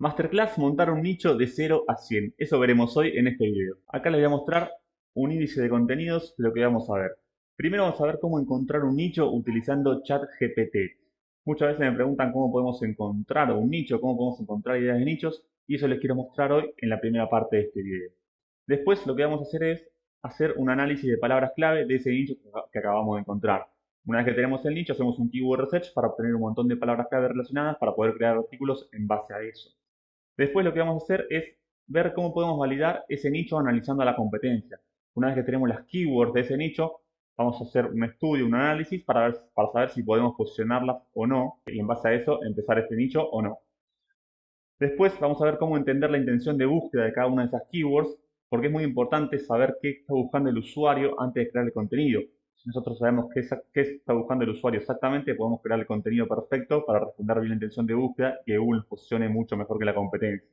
Masterclass montar un nicho de 0 a 100. Eso veremos hoy en este video. Acá les voy a mostrar un índice de contenidos de lo que vamos a ver. Primero vamos a ver cómo encontrar un nicho utilizando ChatGPT. Muchas veces me preguntan cómo podemos encontrar un nicho, cómo podemos encontrar ideas de nichos, y eso les quiero mostrar hoy en la primera parte de este video. Después lo que vamos a hacer es hacer un análisis de palabras clave de ese nicho que acabamos de encontrar. Una vez que tenemos el nicho, hacemos un keyword research para obtener un montón de palabras clave relacionadas para poder crear artículos en base a eso. Después lo que vamos a hacer es ver cómo podemos validar ese nicho analizando a la competencia. Una vez que tenemos las keywords de ese nicho, vamos a hacer un estudio, un análisis para saber si podemos posicionarlas o no, y en base a eso empezar este nicho o no. Después vamos a ver cómo entender la intención de búsqueda de cada una de esas keywords, porque es muy importante saber qué está buscando el usuario antes de crear el contenido. Si nosotros sabemos qué está buscando el usuario exactamente, podemos crear el contenido perfecto para responder bien la intención de búsqueda y que Google nos posicione mucho mejor que la competencia.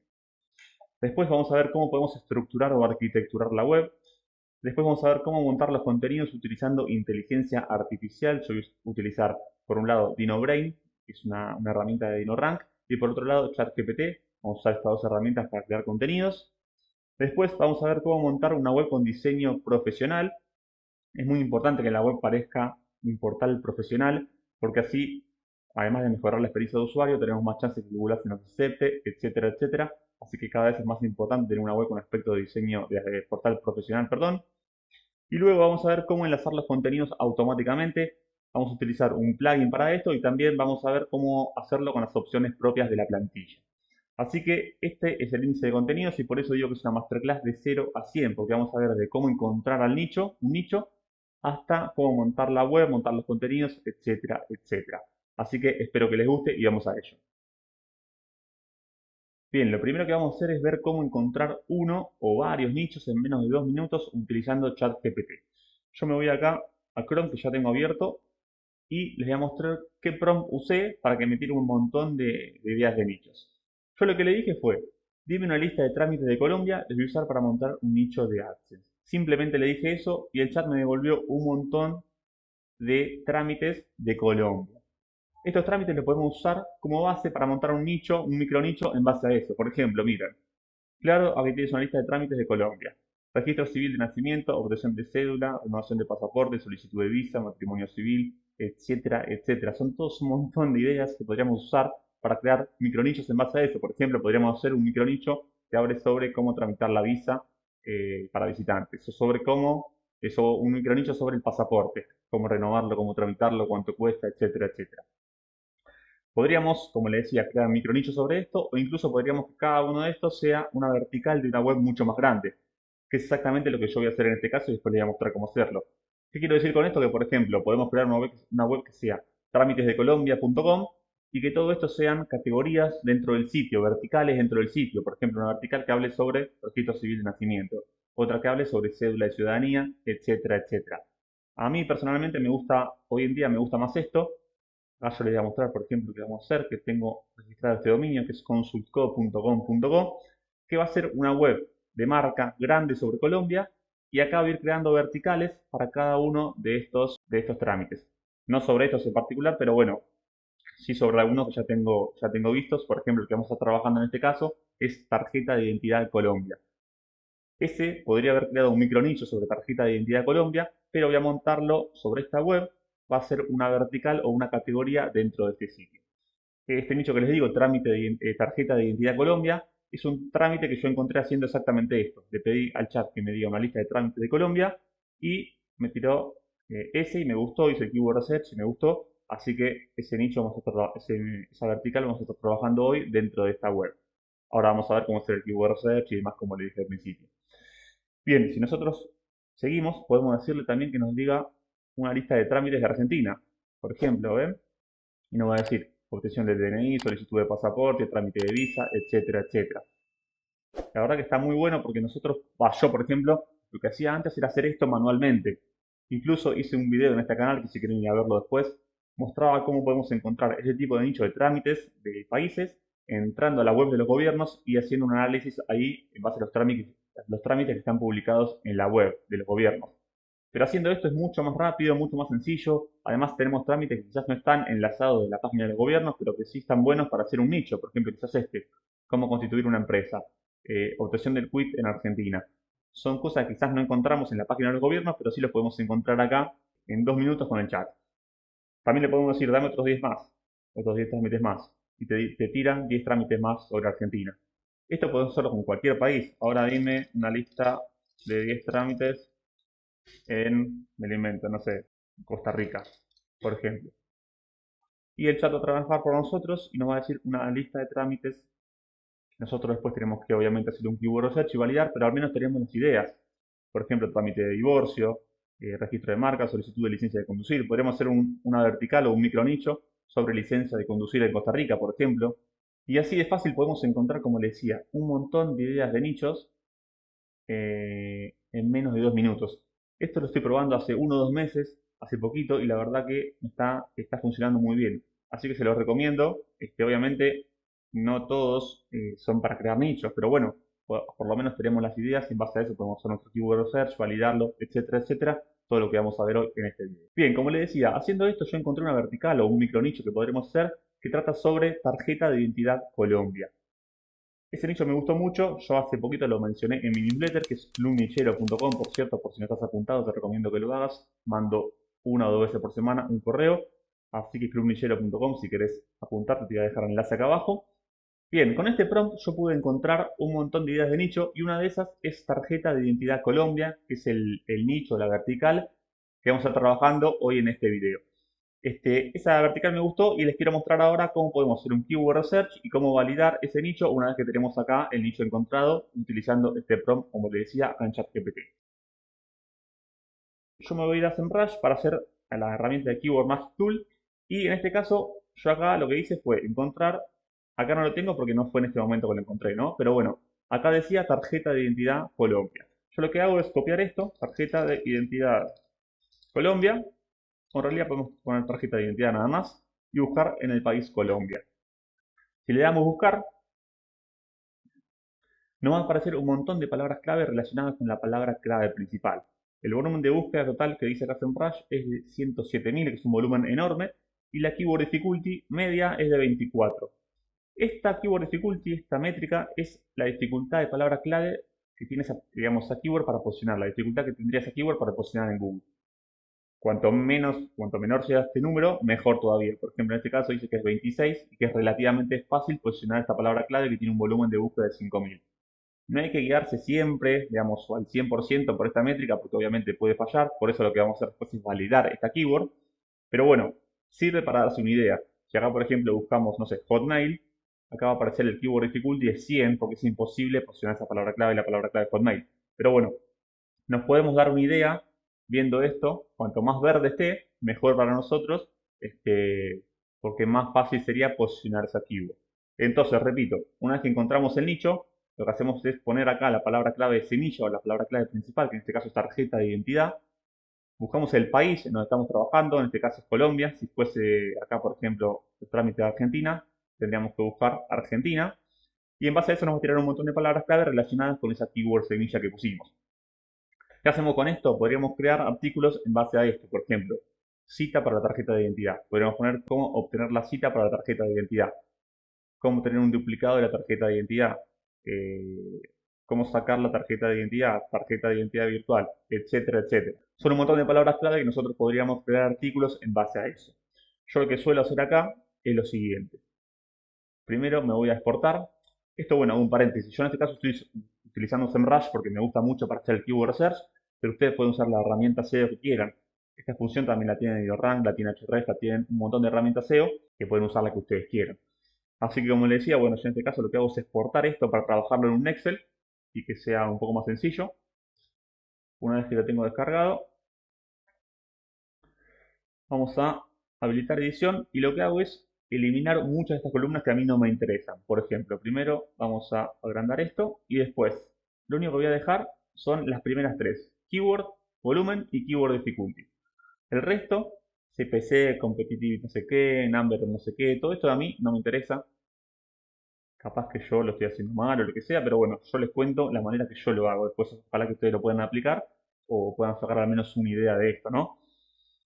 Después vamos a ver cómo podemos estructurar o arquitecturar la web. Después vamos a ver cómo montar los contenidos utilizando inteligencia artificial. Yo voy a utilizar, por un lado, DinoBrain, que es una herramienta de DinoRank, y por otro lado, ChatGPT. Vamos a usar estas dos herramientas para crear contenidos. Después vamos a ver cómo montar una web con diseño profesional. Es muy importante que la web parezca un portal profesional, porque así, además de mejorar la experiencia de usuario, tenemos más chances de que Google Ads nos acepte, etcétera, etcétera. Así que cada vez es más importante tener una web con aspecto de diseño de portal profesional, perdón. Y luego vamos a ver cómo enlazar los contenidos automáticamente. Vamos a utilizar un plugin para esto y también vamos a ver cómo hacerlo con las opciones propias de la plantilla. Así que este es el índice de contenidos y por eso digo que es una masterclass de 0 a 100, porque vamos a ver de cómo encontrar al nicho, un nicho, hasta cómo montar la web, montar los contenidos, etcétera, etcétera. Así que espero que les guste y vamos a ello. Bien, lo primero que vamos a hacer es ver cómo encontrar uno o varios nichos en menos de 2 minutos utilizando ChatGPT. Yo me voy acá a Chrome que ya tengo abierto y les voy a mostrar qué prompt usé para que me tire un montón de ideas de nichos. Yo lo que le dije fue, dime una lista de trámites de Colombia, les voy a usar para montar un nicho de AdSense. Simplemente le dije eso y el chat me devolvió un montón de trámites de Colombia. Estos trámites los podemos usar como base para montar un nicho, un micronicho en base a eso. Por ejemplo, miren, claro, aquí tienes una lista de trámites de Colombia. Registro civil de nacimiento, obtención de cédula, renovación de pasaporte, solicitud de visa, matrimonio civil, etcétera, etcétera. Son todos un montón de ideas que podríamos usar para crear micronichos en base a eso. Por ejemplo, podríamos hacer un micronicho que hable sobre cómo tramitar la visa para visitantes, o sobre un micronicho sobre el pasaporte, cómo renovarlo, cómo tramitarlo, cuánto cuesta, etcétera, etcétera. Podríamos, como le decía, crear micronichos sobre esto o incluso podríamos que cada uno de estos sea una vertical de una web mucho más grande, que es exactamente lo que yo voy a hacer en este caso y después les voy a mostrar cómo hacerlo. ¿Qué quiero decir con esto? Que, por ejemplo, podemos crear una web que sea trámitesdecolombia.com y que todo esto sean categorías dentro del sitio, verticales dentro del sitio. Por ejemplo, una vertical que hable sobre registro civil de nacimiento, otra que hable sobre cédula de ciudadanía, etcétera, etcétera. A mí personalmente me gusta, hoy en día me gusta más esto. Yo les voy a mostrar, por ejemplo, que vamos a hacer, que tengo registrado este dominio, que es consultco.com.co, que va a ser una web de marca grande sobre Colombia, y acá voy a ir creando verticales para cada uno de estos trámites. No sobre estos en particular, pero bueno, sí sobre algunos que ya tengo vistos. Por ejemplo, el que vamos a estar trabajando en este caso es tarjeta de identidad de Colombia. Ese podría haber creado un micronicho sobre tarjeta de identidad de Colombia, pero voy a montarlo sobre esta web. Va a ser una vertical o una categoría dentro de este sitio. Este nicho que les digo, trámite de tarjeta de identidad Colombia, es un trámite que yo encontré haciendo exactamente esto. Le pedí al chat que me diga una lista de trámites de Colombia y me tiró ese y me gustó, hice el keyword research y me gustó. Así que ese nicho, esa vertical vamos a estar trabajando hoy dentro de esta web. Ahora vamos a ver cómo hacer el keyword research y demás como le dije al principio. Bien, si nosotros seguimos, podemos decirle también que nos diga una lista de trámites de Argentina. Por ejemplo, ¿ven? Y nos va a decir obtención del DNI, solicitud de pasaporte, trámite de visa, etcétera, etcétera. La verdad que está muy bueno porque yo por ejemplo, lo que hacía antes era hacer esto manualmente. Incluso hice un video en este canal que si quieren ir a verlo después, mostraba cómo podemos encontrar ese tipo de nicho de trámites de países entrando a la web de los gobiernos y haciendo un análisis ahí en base a los trámites que están publicados en la web de los gobiernos. Pero haciendo esto es mucho más rápido, mucho más sencillo. Además tenemos trámites que quizás no están enlazados de la página del gobierno, pero que sí están buenos para hacer un nicho. Por ejemplo, quizás este. cómo constituir una empresa, obtención del quit en Argentina. Son cosas que quizás no encontramos en la página de los gobiernos, pero sí los podemos encontrar acá en 2 minutos con el chat. También le podemos decir, dame otros 10 trámites más, y te tiran 10 trámites más sobre Argentina. Esto podemos hacerlo con cualquier país. Ahora dime una lista de 10 trámites me lo invento, no sé, Costa Rica, por ejemplo. Y el chat va a trabajar por nosotros y nos va a decir una lista de trámites. Nosotros después tenemos que obviamente hacer un keyword research y validar, pero al menos tenemos las ideas. Por ejemplo, trámite de divorcio, registro de marca, solicitud de licencia de conducir. Podríamos hacer una vertical o un micronicho sobre licencia de conducir en Costa Rica, por ejemplo. Y así de fácil podemos encontrar, como les decía, un montón de ideas de nichos en menos de 2 minutos. Esto lo estoy probando hace 1 o 2 meses, hace poquito, y la verdad que está funcionando muy bien. Así que se los recomiendo. Obviamente no todos son para crear nichos, pero bueno, por lo menos tenemos las ideas y en base a eso podemos hacer nuestro keyword research, validarlo, etcétera, etcétera. Todo lo que vamos a ver hoy en este video. Bien, como les decía, haciendo esto yo encontré una vertical o un micronicho que podremos hacer que trata sobre tarjeta de identidad Colombia. Ese nicho me gustó mucho, yo hace poquito lo mencioné en mi newsletter, que es clubnichero.com, por cierto, por si no estás apuntado, te recomiendo que lo hagas. Mando 1 o 2 veces por semana un correo, así que clubnichero.com, si querés apuntarte, te voy a dejar el enlace acá abajo. Bien, con este prompt yo pude encontrar un montón de ideas de nicho y una de esas es tarjeta de identidad Colombia, que es el nicho, la vertical, que vamos a estar trabajando hoy en este video. Esa vertical me gustó y les quiero mostrar ahora cómo podemos hacer un keyword research y cómo validar ese nicho una vez que tenemos acá el nicho encontrado utilizando este prompt, como les decía, acá en ChatGPT. Yo me voy a ir a SEMrush para hacer la herramienta de Keyword Magic Tool y en este caso yo acá lo que hice fue encontrar, acá no lo tengo porque no fue en este momento que lo encontré, ¿no? Pero bueno, acá decía tarjeta de identidad Colombia. Yo lo que hago es copiar esto, tarjeta de identidad Colombia, o en realidad podemos poner tarjeta de identidad nada más y buscar en el país Colombia. Si le damos buscar, nos va a aparecer un montón de palabras clave relacionadas con la palabra clave principal. El volumen de búsqueda total que dice acá SEMrush es de 107.000, que es un volumen enorme, y la keyword difficulty media es de 24. Esta keyword difficulty, esta métrica, es la dificultad de palabra clave que tiene esa keyword para posicionar, la dificultad que tendría esa keyword para posicionar en Google. Cuanto menor sea este número, mejor todavía. Por ejemplo, en este caso dice que es 26 y que es relativamente fácil posicionar esta palabra clave que tiene un volumen de búsqueda de 5.000. No hay que guiarse siempre, digamos, al 100% por esta métrica, porque obviamente puede fallar. Por eso lo que vamos a hacer después es validar esta keyword. Pero bueno, sirve para darse una idea. Si acá, por ejemplo, buscamos, no sé, Hotmail, acá va a aparecer el keyword difficulty de 100, porque es imposible posicionar esa palabra clave y la palabra clave Hotmail. Pero bueno, nos podemos dar una idea viendo esto. Cuanto más verde esté, mejor para nosotros, porque más fácil sería posicionar esa keyword. Entonces, repito, una vez que encontramos el nicho, lo que hacemos es poner acá la palabra clave semilla o la palabra clave principal, que en este caso es tarjeta de identidad. Buscamos el país en donde estamos trabajando, en este caso es Colombia. Si fuese acá, por ejemplo, el trámite de Argentina, tendríamos que buscar Argentina. Y en base a eso nos va a tirar un montón de palabras clave relacionadas con esa keyword semilla que pusimos. ¿Qué hacemos con esto? Podríamos crear artículos en base a esto. Por ejemplo, cita para la tarjeta de identidad. Podríamos poner cómo obtener la cita para la tarjeta de identidad. Cómo tener un duplicado de la tarjeta de identidad. Eh, cómo sacar la tarjeta de identidad virtual, etcétera, etcétera. Son un montón de palabras clave que nosotros podríamos crear artículos en base a eso. Yo lo que suelo hacer acá es lo siguiente. Primero me voy a exportar. Esto, bueno, un paréntesis. Yo en este caso estoy utilizando SEMrush porque me gusta mucho para hacer el keyword research, pero ustedes pueden usar la herramienta SEO que quieran. Esta función también la tiene InDesign, la tiene Ahrefs, la tienen un montón de herramientas SEO que pueden usar la que ustedes quieran. Así que como les decía, bueno, yo en este caso lo que hago es exportar esto para trabajarlo en un Excel y que sea un poco más sencillo. Una vez que lo tengo descargado, vamos a habilitar edición y lo que hago es eliminar muchas de estas columnas que a mí no me interesan. Por ejemplo, primero vamos a agrandar esto y después lo único que voy a dejar son las primeras tres: keyword, volumen y keyword difficulty. El resto, CPC, competitive no sé qué, number no sé qué, todo esto a mí no me interesa. Capaz que yo lo estoy haciendo mal o lo que sea, pero bueno, yo les cuento la manera que yo lo hago. Después ojalá que ustedes lo puedan aplicar o puedan sacar al menos una idea de esto, ¿no?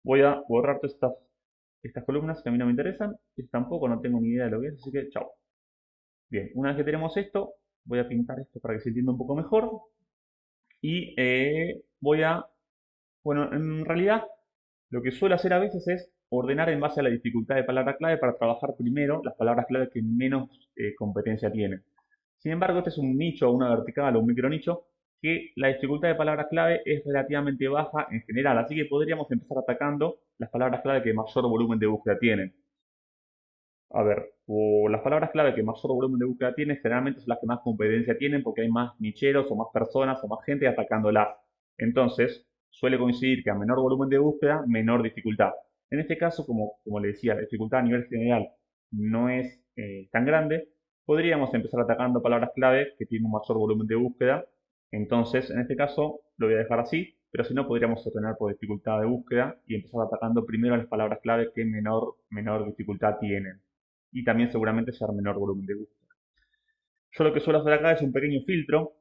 Voy a borrar todas estas columnas que a mí no me interesan y tampoco no tengo ni idea de lo que es, así que chao. Bien, una vez que tenemos esto, voy a pintar esto para que se entienda un poco mejor. Y bueno, en realidad lo que suelo hacer a veces es ordenar en base a la dificultad de palabra clave para trabajar primero las palabras clave que menos competencia tienen. Sin embargo, este es un nicho, una vertical o un micronicho que la dificultad de palabras clave es relativamente baja en general, así que podríamos empezar atacando las palabras clave que mayor volumen de búsqueda tienen. A ver, o las palabras clave que mayor volumen de búsqueda tienen generalmente son las que más competencia tienen porque hay más nicheros o más personas o más gente atacándolas. Entonces, suele coincidir que a menor volumen de búsqueda, menor dificultad. En este caso, como le decía, la dificultad a nivel general no es tan grande, podríamos empezar atacando palabras clave que tienen un mayor volumen de búsqueda. Entonces, en este caso, lo voy a dejar así, pero si no, podríamos ordenar por dificultad de búsqueda y empezar atacando primero las palabras clave que menor dificultad tienen y también seguramente sea menor volumen de búsqueda. Yo lo que suelo hacer acá es un pequeño filtro,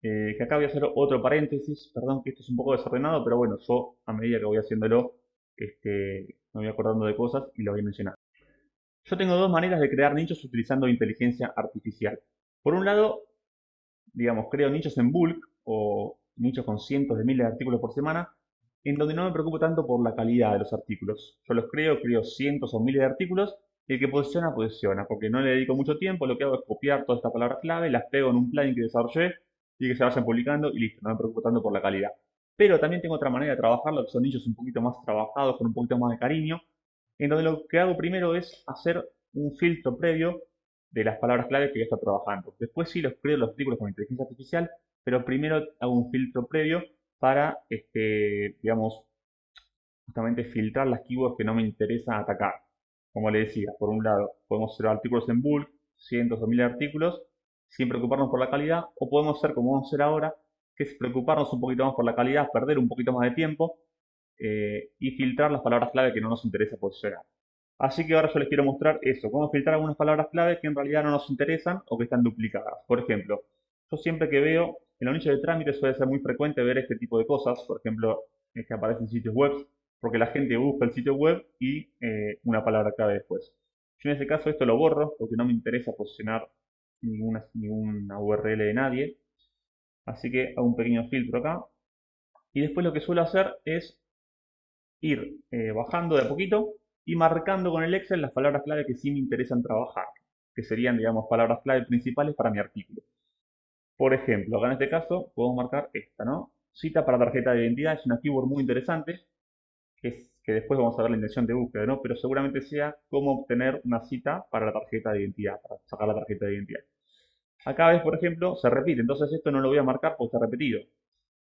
que acá voy a hacer otro paréntesis, perdón que esto es un poco desordenado, pero bueno, yo a medida que voy haciéndolo, me voy acordando de cosas y lo voy a mencionar. Yo tengo dos maneras de crear nichos utilizando inteligencia artificial. Por un lado, digamos, creo nichos en bulk o nichos con cientos de miles de artículos por semana, en donde no me preocupo tanto por la calidad de los artículos. Yo los creo cientos o miles de artículos y el que posiciona, posiciona, porque no le dedico mucho tiempo, lo que hago es copiar todas estas palabras clave, las pego en un plugin que desarrollé y que se vayan publicando y listo, no me preocupo tanto por la calidad. Pero también tengo otra manera de trabajarlo, que son nichos un poquito más trabajados, con un poquito más de cariño, en donde lo que hago primero es hacer un filtro previo de las palabras clave que ya está trabajando. Después sí los creo los artículos con inteligencia artificial, pero primero hago un filtro previo para, digamos, justamente filtrar las keywords que no me interesa atacar. Como le decía, por un lado, podemos hacer artículos en bulk, cientos o miles de artículos, sin preocuparnos por la calidad, o podemos hacer como vamos a hacer ahora, que es preocuparnos un poquito más por la calidad, perder un poquito más de tiempo y filtrar las palabras clave que no nos interesa posicionar. Así que ahora yo les quiero mostrar eso, cómo filtrar algunas palabras clave que en realidad no nos interesan o que están duplicadas. Por ejemplo, yo siempre que veo, en los nichos de trámite suele ser muy frecuente ver este tipo de cosas, por ejemplo, es que aparecen sitios web, porque la gente busca el sitio web y una palabra clave después. Yo en ese caso esto lo borro porque no me interesa posicionar ninguna URL de nadie, así que hago un pequeño filtro acá. Y después lo que suelo hacer es ir bajando de a poquito y marcando con el Excel las palabras clave que sí me interesan trabajar, que serían, digamos, palabras clave principales para mi artículo. Por ejemplo, acá en este caso podemos marcar esta, ¿no? Cita para tarjeta de identidad es una keyword muy interesante, que después vamos a ver la intención de búsqueda, ¿no? Pero seguramente sea cómo obtener una cita para la tarjeta de identidad, para sacar la tarjeta de identidad. Acá ves, por ejemplo, se repite, entonces esto no lo voy a marcar porque está repetido.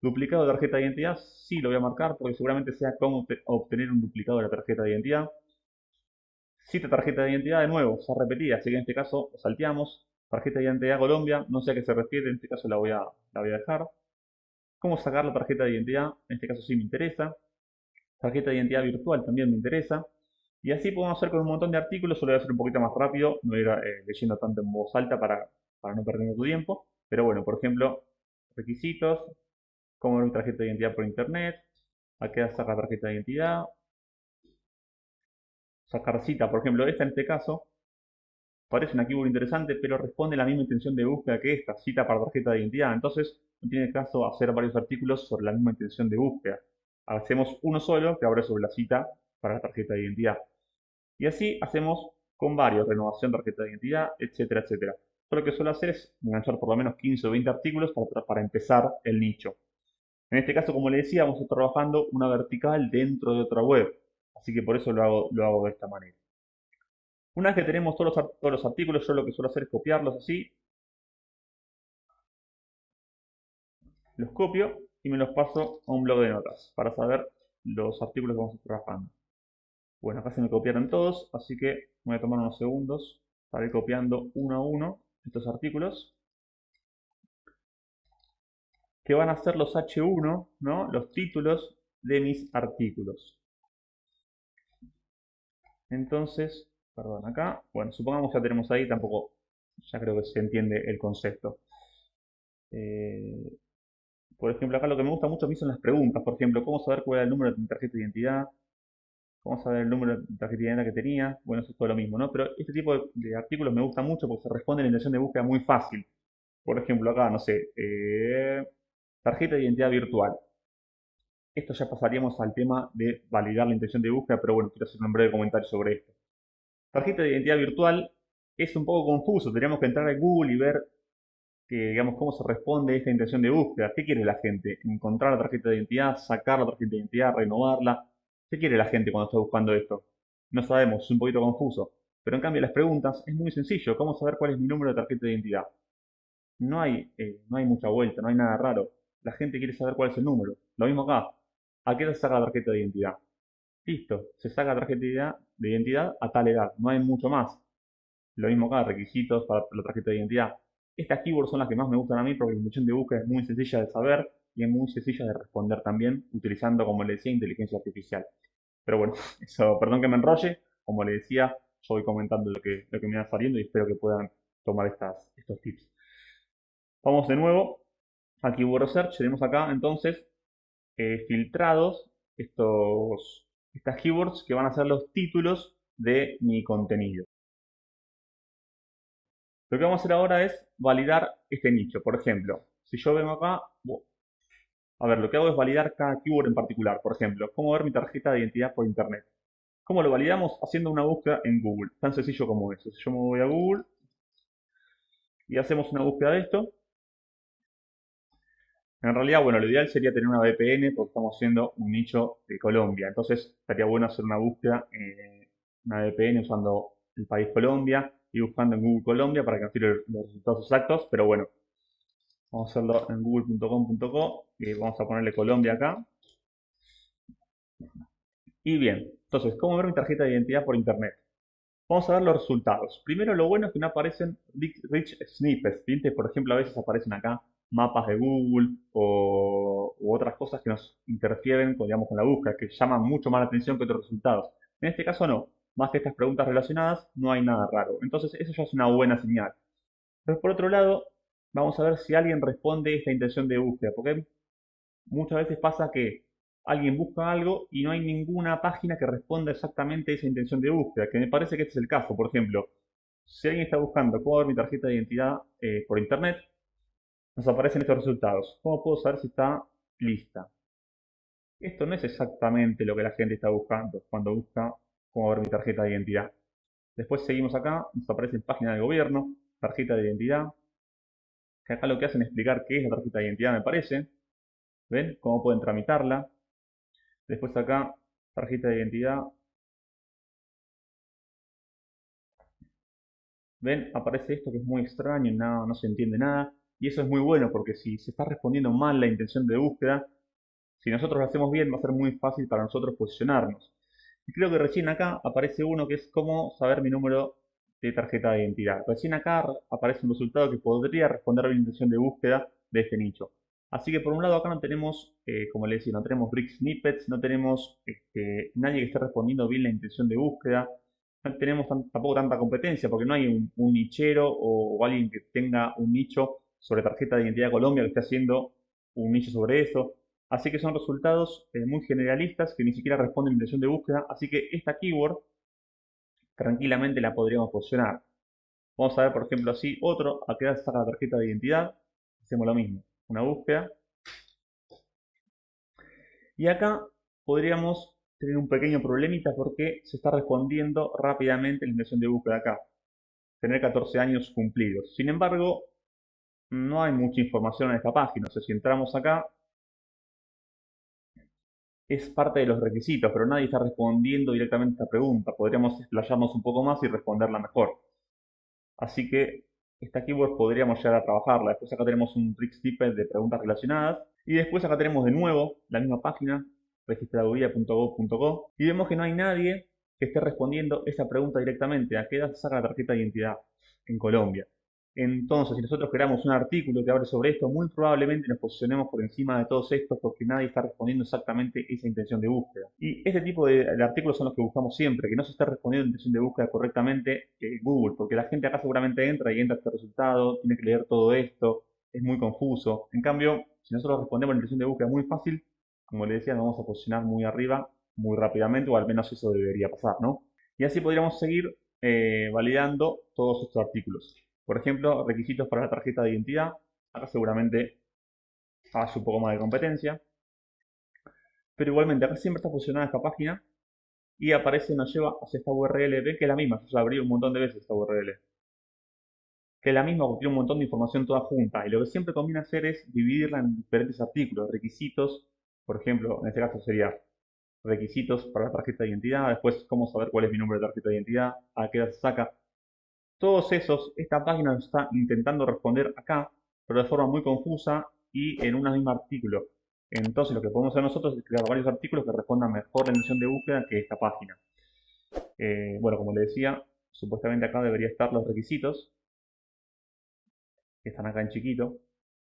Duplicado de tarjeta de identidad, sí lo voy a marcar porque seguramente sea cómo obtener un duplicado de la tarjeta de identidad. Cita tarjeta de identidad de nuevo, ya repetida, así que en este caso salteamos. Tarjeta de identidad Colombia, no sé a qué se refiere, en este caso la voy a dejar. ¿Cómo sacar la tarjeta de identidad? En este caso sí me interesa. Tarjeta de identidad virtual también me interesa. Y así podemos hacer con un montón de artículos, yo lo voy a hacer un poquito más rápido, no voy a ir leyendo tanto en voz alta para no perder tu tiempo. Pero bueno, por ejemplo, requisitos, cómo ver mi tarjeta de identidad por internet, a qué sacar tarjeta de identidad, sacar cita, por ejemplo, esta en este caso, parece una keyword interesante, pero responde la misma intención de búsqueda que esta, cita para tarjeta de identidad. Entonces, no tiene caso hacer varios artículos sobre la misma intención de búsqueda. Hacemos uno solo que habla sobre la cita para la tarjeta de identidad. Y así hacemos con varios, renovación, tarjeta de identidad, etcétera, etcétera. Yo lo que suelo hacer es enganchar por lo menos 15 o 20 artículos para empezar el nicho. En este caso, como le decía, vamos a estar trabajando una vertical dentro de otra web. Así que por eso lo hago de esta manera. Una vez que tenemos todos los artículos, yo lo que suelo hacer es copiarlos así, los copio y me los paso a un blog de notas para saber los artículos que vamos a estar trabajando. Bueno, acá se me copiaron todos, así que voy a tomar unos segundos para ir copiando uno a uno estos artículos, que van a ser los H1, ¿no? Los títulos de mis artículos. Entonces, perdón, acá, bueno, supongamos que ya tenemos ahí, tampoco, ya creo que se entiende el concepto. Eh, por ejemplo, acá lo que me gusta mucho a mí son las preguntas. Por ejemplo, ¿cómo saber cuál es el número de mi tarjeta de identidad? Vamos a ver el número de tarjeta de identidad que tenía. Bueno, eso es todo lo mismo, ¿no? Pero este tipo de artículos me gusta mucho porque se responde a la intención de búsqueda muy fácil. Por ejemplo, acá, no sé, tarjeta de identidad virtual. Esto ya pasaríamos al tema de validar la intención de búsqueda, pero bueno, quiero hacer un breve comentario sobre esto. Tarjeta de identidad virtual es un poco confuso. Tendríamos que entrar a Google y ver digamos, cómo se responde a esta intención de búsqueda. ¿Qué quiere la gente? ¿Encontrar la tarjeta de identidad? ¿Sacar la tarjeta de identidad? ¿Renovarla? ¿Qué quiere la gente cuando está buscando esto? No sabemos, es un poquito confuso. Pero en cambio las preguntas es muy sencillo. ¿Cómo saber cuál es mi número de tarjeta de identidad? No hay mucha vuelta, no hay nada raro. La gente quiere saber cuál es el número. Lo mismo acá. ¿A qué edad se saca la tarjeta de identidad? Listo, se saca la tarjeta de identidad a tal edad. No hay mucho más. Lo mismo acá, requisitos para la tarjeta de identidad. Estas keywords son las que más me gustan a mí porque la intención de búsqueda es muy sencilla de saber y es muy sencilla de responder también utilizando, como le decía, inteligencia artificial. Pero bueno, eso, perdón que me enrolle. Como le decía, yo voy comentando lo que me va saliendo y espero que puedan tomar estos tips. Vamos de nuevo a Keyword Search. Tenemos acá entonces filtrados estas keywords que van a ser los títulos de mi contenido. Lo que vamos a hacer ahora es validar este nicho. Por ejemplo, si yo vengo acá, a ver, lo que hago es validar cada keyword en particular. Por ejemplo, cómo ver mi tarjeta de identidad por internet. ¿Cómo lo validamos? Haciendo una búsqueda en Google. Tan sencillo como eso. Si yo me voy a Google y hacemos una búsqueda de esto, en realidad, bueno, lo ideal sería tener una VPN porque estamos haciendo un nicho de Colombia. Entonces, estaría bueno hacer una búsqueda, una VPN usando el país Colombia y buscando en Google Colombia para que nos tire los resultados exactos. Pero bueno, vamos a hacerlo en google.com.co y vamos a ponerle Colombia acá. Y bien, entonces, ¿cómo ver mi tarjeta de identidad por internet? Vamos a ver los resultados. Primero, lo bueno es que no aparecen rich snippets. ¿Viste? Por ejemplo, a veces aparecen acá mapas de Google u otras cosas que nos interfieren digamos, con la búsqueda, que llaman mucho más la atención que otros resultados. En este caso no. Más que estas preguntas relacionadas, no hay nada raro. Entonces, eso ya es una buena señal. Pero por otro lado, vamos a ver si alguien responde esta intención de búsqueda, porque muchas veces pasa que alguien busca algo y no hay ninguna página que responda exactamente a esa intención de búsqueda, que me parece que este es el caso. Por ejemplo, si alguien está buscando cómo ver mi tarjeta de identidad por internet, nos aparecen estos resultados. ¿Cómo puedo saber si está lista? Esto no es exactamente lo que la gente está buscando cuando busca cómo ver mi tarjeta de identidad. Después seguimos acá, nos aparece página del gobierno, tarjeta de identidad, que acá lo que hacen es explicar qué es la tarjeta de identidad, me parece. ¿Ven? Cómo pueden tramitarla. Después acá, tarjeta de identidad. ¿Ven? Aparece esto que es muy extraño, no se entiende nada. Y eso es muy bueno porque si se está respondiendo mal la intención de búsqueda, si nosotros lo hacemos bien va a ser muy fácil para nosotros posicionarnos. Y creo que recién acá aparece uno que es cómo saber mi número de tarjeta de identidad. Recién acá aparece un resultado que podría responder a la intención de búsqueda de este nicho. Así que por un lado acá no tenemos, como le decía, no tenemos brick snippets, no tenemos nadie que esté respondiendo bien la intención de búsqueda, no tenemos tampoco tanta competencia porque no hay un nichero o alguien que tenga un nicho sobre tarjeta de identidad de Colombia que esté haciendo un nicho sobre eso. Así que son resultados muy generalistas que ni siquiera responden a la intención de búsqueda. Así que esta keyword tranquilamente la podríamos posicionar. Vamos a ver, por ejemplo, así otro, a qué edad se saca la tarjeta de identidad. Hacemos lo mismo, una búsqueda. Y acá podríamos tener un pequeño problemita porque se está respondiendo rápidamente la intención de búsqueda acá. Tener 14 años cumplidos. Sin embargo, no hay mucha información en esta página. O sea, si entramos acá, es parte de los requisitos, pero nadie está respondiendo directamente a esta pregunta. Podríamos explayarnos un poco más y responderla mejor. Así que esta keyword podríamos llegar a trabajarla. Después acá tenemos un trick snippet de preguntas relacionadas. Y después acá tenemos de nuevo la misma página, registraduría.gov.co, y vemos que no hay nadie que esté respondiendo esa pregunta directamente. ¿A qué edad se saca la tarjeta de identidad en Colombia? Entonces, si nosotros creamos un artículo que hable sobre esto, muy probablemente nos posicionemos por encima de todos estos porque nadie está respondiendo exactamente esa intención de búsqueda. Y este tipo de artículos son los que buscamos siempre, que no se esté respondiendo la intención de búsqueda correctamente en Google, porque la gente acá seguramente entra y entra a este resultado, tiene que leer todo esto, es muy confuso. En cambio, si nosotros respondemos la intención de búsqueda muy fácil, como le decía, nos vamos a posicionar muy arriba muy rápidamente, o al menos eso debería pasar, ¿no? Y así podríamos seguir validando todos estos artículos. Por ejemplo, requisitos para la tarjeta de identidad. Acá seguramente hace un poco más de competencia. Pero igualmente, acá siempre está funcionando esta página y aparece, nos lleva hacia esta URL. Ven que es la misma, yo ya abrí un montón de veces esta URL. Que es la misma porque tiene un montón de información toda junta. Y lo que siempre conviene hacer es dividirla en diferentes artículos, requisitos. Por ejemplo, en este caso sería requisitos para la tarjeta de identidad, después cómo saber cuál es mi número de tarjeta de identidad, a qué edad se saca. Todos esos, esta página nos está intentando responder acá, pero de forma muy confusa y en un mismo artículo. Entonces lo que podemos hacer nosotros es crear varios artículos que respondan mejor la intención de búsqueda que esta página. Bueno, como le decía, supuestamente acá debería estar los requisitos, que están acá en chiquito,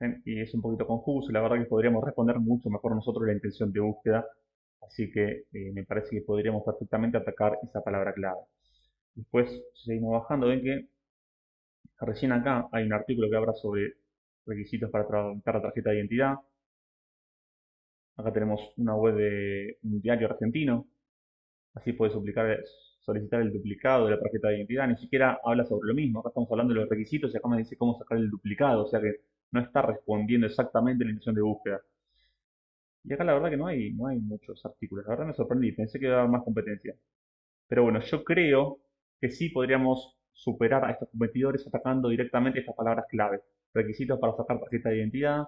¿ven? Y es un poquito confuso, y la verdad que podríamos responder mucho mejor nosotros la intención de búsqueda, así que me parece que podríamos perfectamente atacar esa palabra clave. Después seguimos bajando, ven que recién acá hay un artículo que habla sobre requisitos para tramitar la tarjeta de identidad. Acá tenemos una web de un diario argentino. Así puedes solicitar el duplicado de la tarjeta de identidad. Ni siquiera habla sobre lo mismo. Acá estamos hablando de los requisitos y acá me dice cómo sacar el duplicado. O sea que no está respondiendo exactamente la intención de búsqueda. Y acá la verdad que no hay muchos artículos. La verdad me sorprendí. Pensé que iba a haber más competencia. Pero bueno, yo creo que sí podríamos superar a estos competidores atacando directamente estas palabras clave. Requisitos para sacar tarjeta de identidad,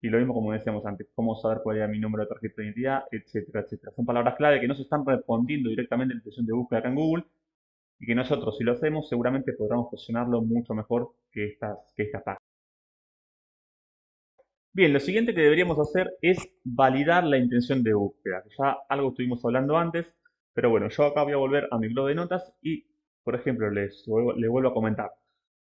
y lo mismo como decíamos antes, cómo saber cuál era mi número de tarjeta de identidad, etcétera, etcétera. Son palabras clave que no se están respondiendo directamente en la sesión de búsqueda acá en Google y que nosotros, si lo hacemos, seguramente podremos posicionarlo mucho mejor que estas páginas. Bien, lo siguiente que deberíamos hacer es validar la intención de búsqueda, que ya algo estuvimos hablando antes, pero bueno, yo acá voy a volver a mi blog de notas y, por ejemplo, le vuelvo a comentar.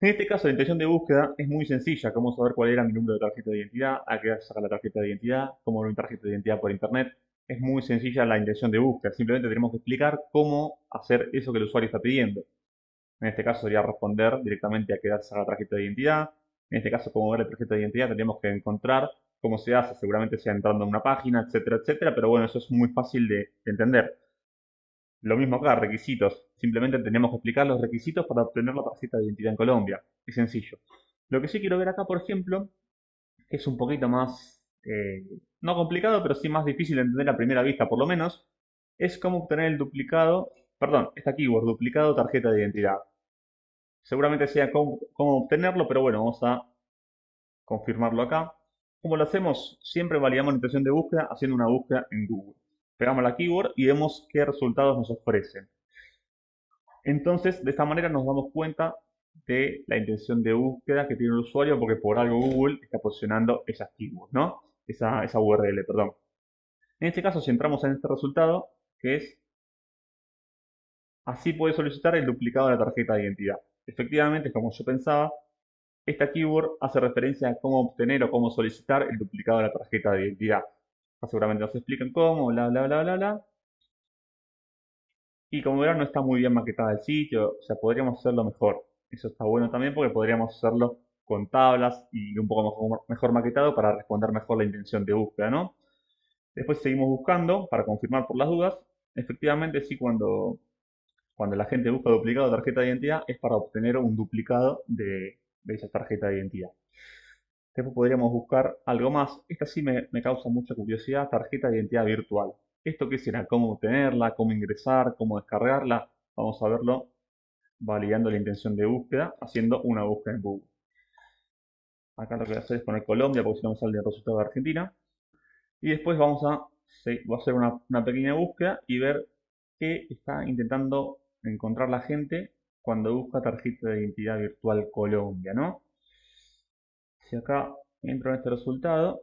En este caso, la intención de búsqueda es muy sencilla. Cómo saber cuál era mi número de tarjeta de identidad, a qué edad sacar la tarjeta de identidad, cómo ver mi tarjeta de identidad por internet. Es muy sencilla la intención de búsqueda. Simplemente tenemos que explicar cómo hacer eso que el usuario está pidiendo. En este caso sería responder directamente a qué edad sacar la tarjeta de identidad. En este caso, cómo ver la tarjeta de identidad, tendríamos que encontrar cómo se hace. Seguramente sea entrando en una página, etcétera, etcétera. Pero bueno, eso es muy fácil de entender. Lo mismo acá, requisitos. Simplemente tenemos que explicar los requisitos para obtener la tarjeta de identidad en Colombia. Es sencillo. Lo que sí quiero ver acá, por ejemplo, que es un poquito más, no complicado, pero sí más difícil de entender a primera vista, por lo menos, es cómo obtener el duplicado, perdón, esta keyword, duplicado tarjeta de identidad. Seguramente sea cómo obtenerlo, pero bueno, vamos a confirmarlo acá. ¿Cómo lo hacemos? Siempre validamos la intención de búsqueda haciendo una búsqueda en Google. Pegamos la keyword y vemos qué resultados nos ofrecen. Entonces, de esta manera nos damos cuenta de la intención de búsqueda que tiene el usuario porque por algo Google está posicionando esas keywords, ¿no? Esa URL, perdón. En este caso, si entramos en este resultado, que es, así puede solicitar el duplicado de la tarjeta de identidad. Efectivamente, como yo pensaba, esta keyword hace referencia a cómo obtener o cómo solicitar el duplicado de la tarjeta de identidad. Seguramente nos explican cómo, bla, bla, bla, bla, bla. Y como verán, no está muy bien maquetada el sitio, o sea, podríamos hacerlo mejor. Eso está bueno también porque podríamos hacerlo con tablas y un poco mejor maquetado para responder mejor la intención de búsqueda, ¿no? Después seguimos buscando para confirmar por las dudas. Efectivamente, sí, cuando la gente busca duplicado de tarjeta de identidad es para obtener un duplicado de esa tarjeta de identidad. Después podríamos buscar algo más. Esta sí me causa mucha curiosidad, tarjeta de identidad virtual. ¿Esto qué será? ¿Cómo obtenerla? ¿Cómo ingresar? ¿Cómo descargarla? Vamos a verlo validando la intención de búsqueda, haciendo una búsqueda en Google. Acá lo que voy a hacer es poner Colombia, porque si no me sale el resultado de Argentina. Y después voy a hacer una pequeña búsqueda y ver qué está intentando encontrar la gente cuando busca tarjeta de identidad virtual Colombia, ¿no? Si acá entro en este resultado,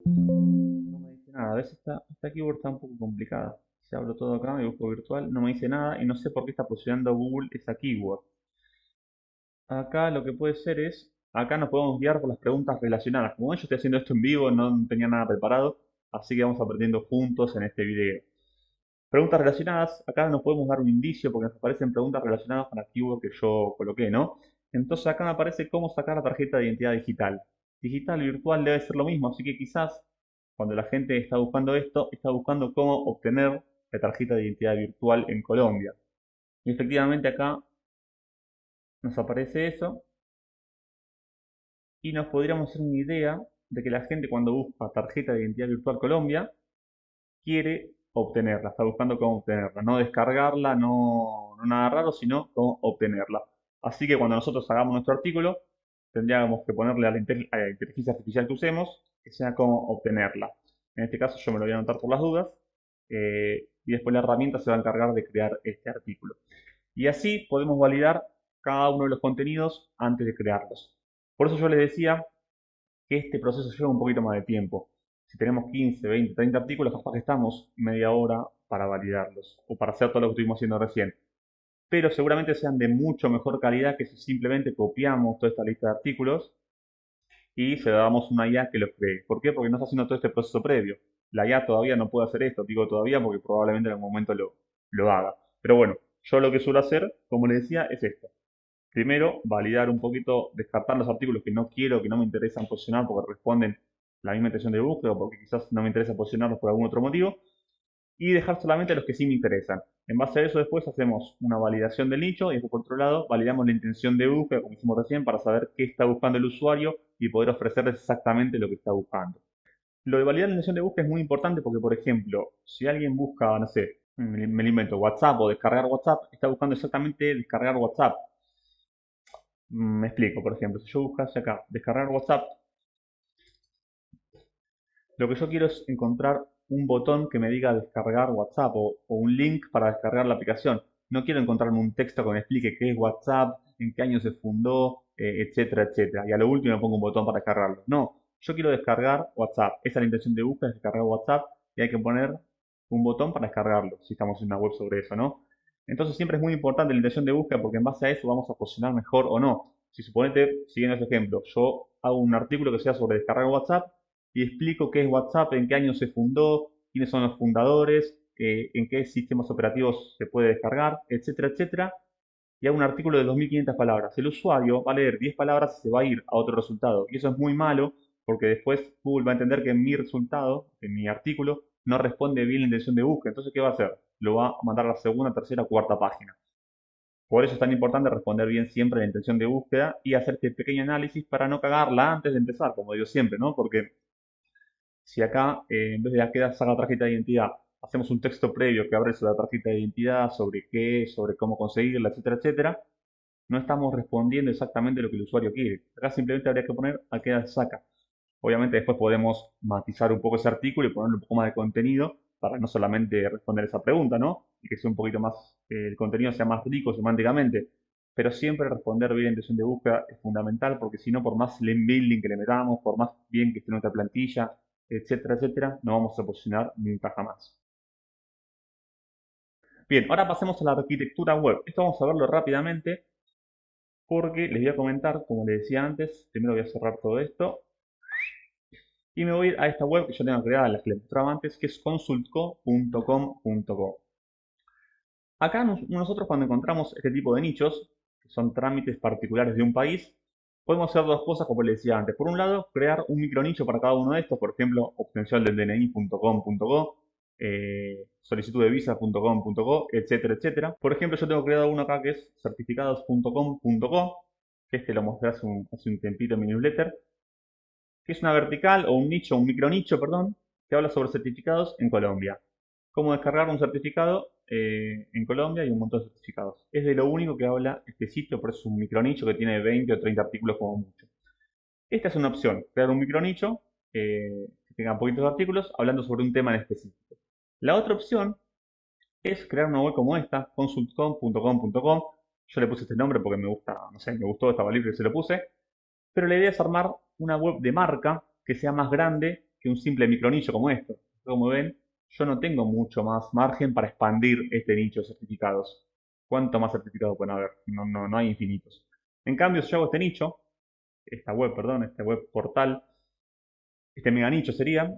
no me dice nada. A veces esta keyword está un poco complicada. Si abro todo acá y busco virtual, no me dice nada y no sé por qué está posicionando Google esa keyword. Acá lo que puede ser es, acá nos podemos guiar por las preguntas relacionadas. Como yo estoy haciendo esto en vivo, no tenía nada preparado, así que vamos aprendiendo juntos en este video. Preguntas relacionadas, acá nos podemos dar un indicio porque nos aparecen preguntas relacionadas con la keyword que yo coloqué, ¿no? Entonces acá me aparece cómo sacar la tarjeta de identidad digital. Digital, virtual debe ser lo mismo, así que quizás cuando la gente está buscando esto, está buscando cómo obtener la tarjeta de identidad virtual en Colombia. Y efectivamente acá nos aparece eso y nos podríamos hacer una idea de que la gente cuando busca tarjeta de identidad virtual Colombia quiere obtenerla, está buscando cómo obtenerla, no descargarla, no nada raro, sino cómo obtenerla. Así que cuando nosotros hagamos nuestro artículo, tendríamos que ponerle a la inteligencia artificial que usemos que sea cómo obtenerla. En este caso yo me lo voy a anotar por las dudas y después la herramienta se va a encargar de crear este artículo. Y así podemos validar cada uno de los contenidos antes de crearlos. Por eso yo les decía que este proceso lleva un poquito más de tiempo. Si tenemos 15, 20, 30 artículos, capaz que estamos media hora para validarlos o para hacer todo lo que estuvimos haciendo recién. Pero seguramente sean de mucho mejor calidad que si simplemente copiamos toda esta lista de artículos y se le damos una IA que los cree. ¿Por qué? Porque no está haciendo todo este proceso previo. La IA todavía no puede hacer esto, digo todavía porque probablemente en algún momento lo haga. Pero bueno, yo lo que suelo hacer, como les decía, es esto. Primero, validar un poquito, descartar los artículos que no quiero, que no me interesan posicionar porque responden la misma intención de búsqueda o porque quizás no me interesa posicionarlos por algún otro motivo. Y dejar solamente los que sí me interesan. En base a eso después hacemos una validación del nicho y después por otro lado validamos la intención de búsqueda, como hicimos recién, para saber qué está buscando el usuario y poder ofrecerles exactamente lo que está buscando. Lo de validar la intención de búsqueda es muy importante porque, por ejemplo, si alguien busca, no sé, me lo invento, WhatsApp o descargar WhatsApp, está buscando exactamente descargar WhatsApp. Me explico, por ejemplo, si yo buscase acá descargar WhatsApp, lo que yo quiero es encontrar un botón que me diga descargar WhatsApp o un link para descargar la aplicación. No quiero encontrarme un texto que me explique qué es WhatsApp, en qué año se fundó, etcétera, etcétera. Y a lo último me pongo un botón para descargarlo. No, yo quiero descargar WhatsApp. Esa es la intención de búsqueda, es descargar WhatsApp y hay que poner un botón para descargarlo, si estamos en una web sobre eso, ¿no? Entonces siempre es muy importante la intención de búsqueda porque en base a eso vamos a posicionar mejor o no. Si suponete, siguiendo ese ejemplo, yo hago un artículo que sea sobre descargar WhatsApp y explico qué es WhatsApp, en qué año se fundó, quiénes son los fundadores, en qué sistemas operativos se puede descargar, etcétera, etcétera. Y hago un artículo de 2500 palabras. El usuario va a leer 10 palabras y se va a ir a otro resultado. Y eso es muy malo porque después Google va a entender que mi resultado, en mi artículo, no responde bien la intención de búsqueda. Entonces, ¿qué va a hacer? Lo va a mandar a la segunda, tercera, cuarta página. Por eso es tan importante responder bien siempre la intención de búsqueda y hacer este pequeño análisis para no cagarla antes de empezar, como digo siempre, ¿no? Porque si acá, en vez de la queda saca tarjeta de identidad, hacemos un texto previo que abre sobre la tarjeta de identidad, sobre qué, sobre cómo conseguirla, etcétera, etcétera, no estamos respondiendo exactamente lo que el usuario quiere. Acá simplemente habría que poner a qué edad saca. Obviamente después podemos matizar un poco ese artículo y ponerle un poco más de contenido para no solamente responder esa pregunta, ¿no? Y que sea un poquito más, el contenido sea más rico semánticamente. Pero siempre responder bien la intención de búsqueda es fundamental porque si no, por más link building que le metamos, por más bien que esté nuestra plantilla, etcétera, etcétera, no vamos a posicionar nunca jamás. Bien, ahora pasemos a la arquitectura web. Esto vamos a verlo rápidamente porque les voy a comentar, como les decía antes, primero voy a cerrar todo esto y me voy a ir a esta web que yo tengo creada, la que les mostraba antes, que es consultco.com.co. Acá nosotros cuando encontramos este tipo de nichos, que son trámites particulares de un país, podemos hacer dos cosas como les decía antes. Por un lado, crear un micronicho para cada uno de estos, por ejemplo, obtención del DNI.com.co, solicitud de visa.com.co, etcétera, etcétera. Por ejemplo, yo tengo creado uno acá que es certificados.com.co, que este lo mostré hace un tiempito en mi newsletter, que es una vertical o un nicho, un micronicho, perdón, que habla sobre certificados en Colombia. Cómo descargar un certificado en Colombia y un montón de certificados. Es de lo único que habla este sitio, por eso es un micronicho que tiene 20 o 30 artículos como mucho. Esta es una opción, crear un micronicho que tenga poquitos artículos hablando sobre un tema en específico. La otra opción es crear una web como esta, consultcom.com.com. Yo le puse este nombre porque me gusta, no sé, me gustó, estaba libre y se lo puse. Pero la idea es armar una web de marca que sea más grande que un simple micronicho como esto. Como ven, yo no tengo mucho más margen para expandir este nicho de certificados. ¿Cuánto más certificados pueden haber? No hay infinitos. En cambio, si yo hago este nicho, esta web, perdón, este web portal, este mega nicho sería,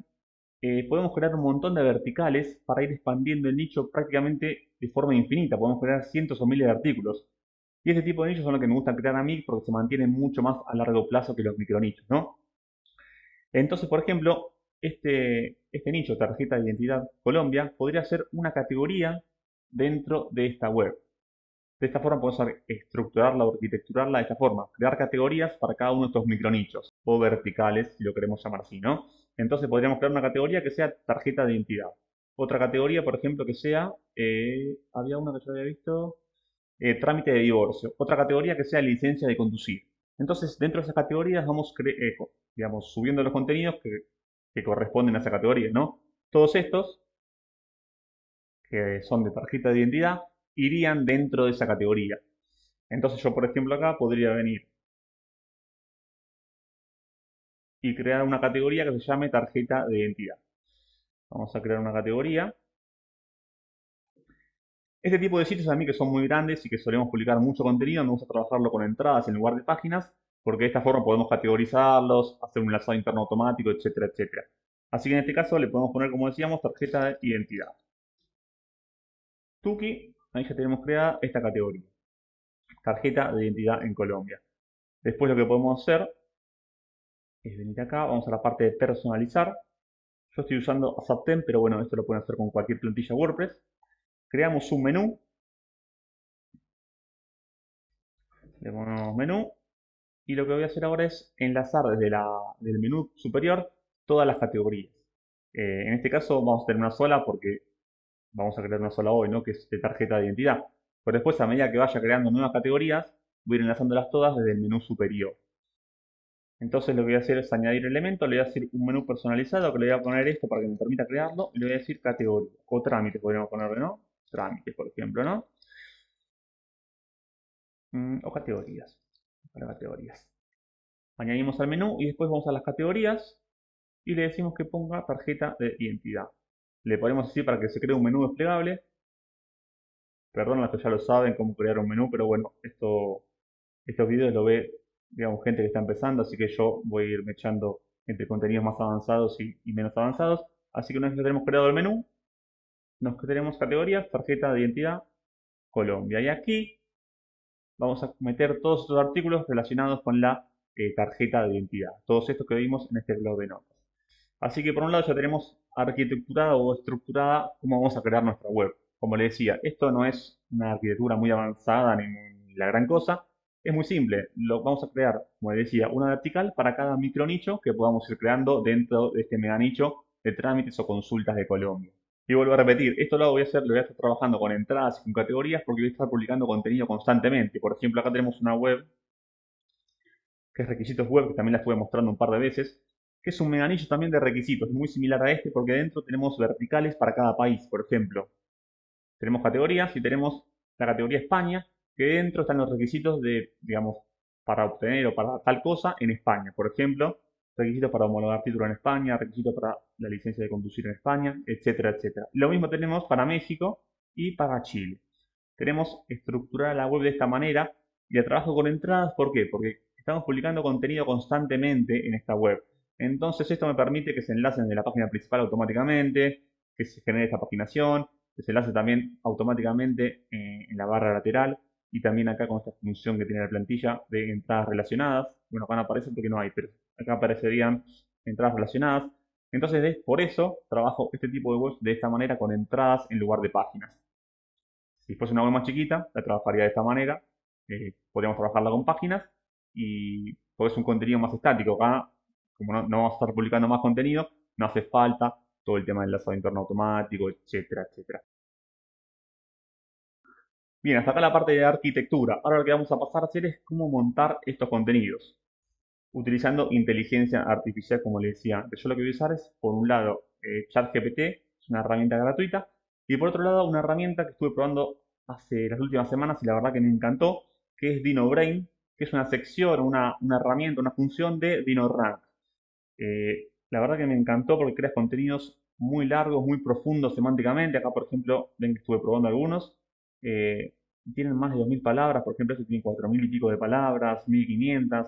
podemos crear un montón de verticales para ir expandiendo el nicho prácticamente de forma infinita. Podemos crear cientos o miles de artículos. Y este tipo de nichos son los que me gustan crear a mí porque se mantienen mucho más a largo plazo que los micronichos, ¿no? Entonces, por ejemplo, este nicho, tarjeta de identidad Colombia, podría ser una categoría dentro de esta web. De esta forma podemos estructurarla o arquitecturarla de esta forma, crear categorías para cada uno de estos micronichos, o verticales, si lo queremos llamar así, ¿no? Entonces podríamos crear una categoría que sea tarjeta de identidad. Otra categoría, por ejemplo, que sea, había una que yo había visto, trámite de divorcio. Otra categoría que sea licencia de conducir. Entonces, dentro de esas categorías vamos, digamos, subiendo los contenidos que corresponden a esa categoría, ¿no? Todos estos, que son de tarjeta de identidad, irían dentro de esa categoría. Entonces yo, por ejemplo, acá podría venir y crear una categoría que se llame tarjeta de identidad. Vamos a crear una categoría. Este tipo de sitios a mí que son muy grandes y que solemos publicar mucho contenido, me gusta trabajarlo con entradas en lugar de páginas, porque de esta forma podemos categorizarlos, hacer un enlazado interno automático, etcétera, etcétera. Así que en este caso le podemos poner, como decíamos, tarjeta de identidad. Tuki, ahí ya tenemos creada esta categoría. Tarjeta de identidad en Colombia. Después lo que podemos hacer es venir acá, vamos a la parte de personalizar. Yo estoy usando Zapten, pero bueno, esto lo pueden hacer con cualquier plantilla WordPress. Creamos un menú, le ponemos menú, y lo que voy a hacer ahora es enlazar del menú superior todas las categorías. En este caso vamos a tener una sola porque vamos a crear una sola hoy, ¿no? Que es de tarjeta de identidad. Pero después, a medida que vaya creando nuevas categorías, voy a ir enlazándolas todas desde el menú superior. Entonces lo que voy a hacer es añadir elementos, le voy a decir un menú personalizado, que le voy a poner esto para que me permita crearlo, y le voy a decir categoría, o trámites, podríamos ponerle, ¿no? Trámites, por ejemplo, ¿no? O categorías, para categorías. Añadimos al menú y después vamos a las categorías y le decimos que ponga tarjeta de identidad. Le ponemos así para que se cree un menú desplegable. Perdón, los que ya lo saben cómo crear un menú, pero bueno, estos videos lo ve, digamos, gente que está empezando, así que yo voy a irme echando entre contenidos más avanzados y menos avanzados. Así que una vez que tenemos creado el menú, nos tenemos categorías, tarjeta de identidad, Colombia. Y aquí vamos a meter todos estos artículos relacionados con la tarjeta de identidad. Todos estos que vimos en este blog de notas. Así que por un lado ya tenemos arquitecturada o estructurada cómo vamos a crear nuestra web. Como le decía, esto no es una arquitectura muy avanzada ni la gran cosa. Es muy simple. Lo vamos a crear, como le decía, una vertical para cada micro nicho que podamos ir creando dentro de este mega nicho de trámites o consultas de Colombia. Y vuelvo a repetir, esto lo voy a hacer, lo voy a estar trabajando con entradas y con categorías porque voy a estar publicando contenido constantemente. Por ejemplo, acá tenemos una web que es requisitos web, que también la estuve mostrando un par de veces, que es un meganillo también de requisitos, muy similar a este porque dentro tenemos verticales para cada país. Por ejemplo, tenemos categorías y tenemos la categoría España, que dentro están los requisitos de, digamos, para obtener o para tal cosa en España. Por ejemplo, requisitos para homologar título en España, requisitos para la licencia de conducir en España, etcétera, etcétera. Lo mismo tenemos para México y para Chile. Tenemos estructurada la web de esta manera y el trabajo con entradas, ¿por qué? Porque estamos publicando contenido constantemente en esta web. Entonces esto me permite que se enlacen de la página principal automáticamente, que se genere esta paginación, que se enlace también automáticamente en la barra lateral y también acá con esta función que tiene la plantilla de entradas relacionadas. Bueno, acá no aparece porque no hay, pero acá aparecerían entradas relacionadas. Entonces, por eso trabajo este tipo de webs de esta manera con entradas en lugar de páginas. Si fuese una web más chiquita, la trabajaría de esta manera. Podríamos trabajarla con páginas y pues es un contenido más estático. Acá, como no vamos a estar publicando más contenido, no hace falta todo el tema del enlazado interno automático, etcétera, etcétera. Bien, hasta acá la parte de arquitectura. Ahora lo que vamos a pasar a hacer es cómo montar estos contenidos, utilizando inteligencia artificial, como les decía antes. Yo lo que voy a usar es, por un lado, ChatGPT, es una herramienta gratuita, y por otro lado, una herramienta que estuve probando hace las últimas semanas y la verdad que me encantó, que es DinoBrain, que es una sección, una herramienta, una función de DinoRank. La verdad que me encantó porque creas contenidos muy largos, muy profundos semánticamente. Acá, por ejemplo, ven que estuve probando algunos. Tienen más de 2000 palabras, por ejemplo, este tiene 4000 y pico de palabras, 1500.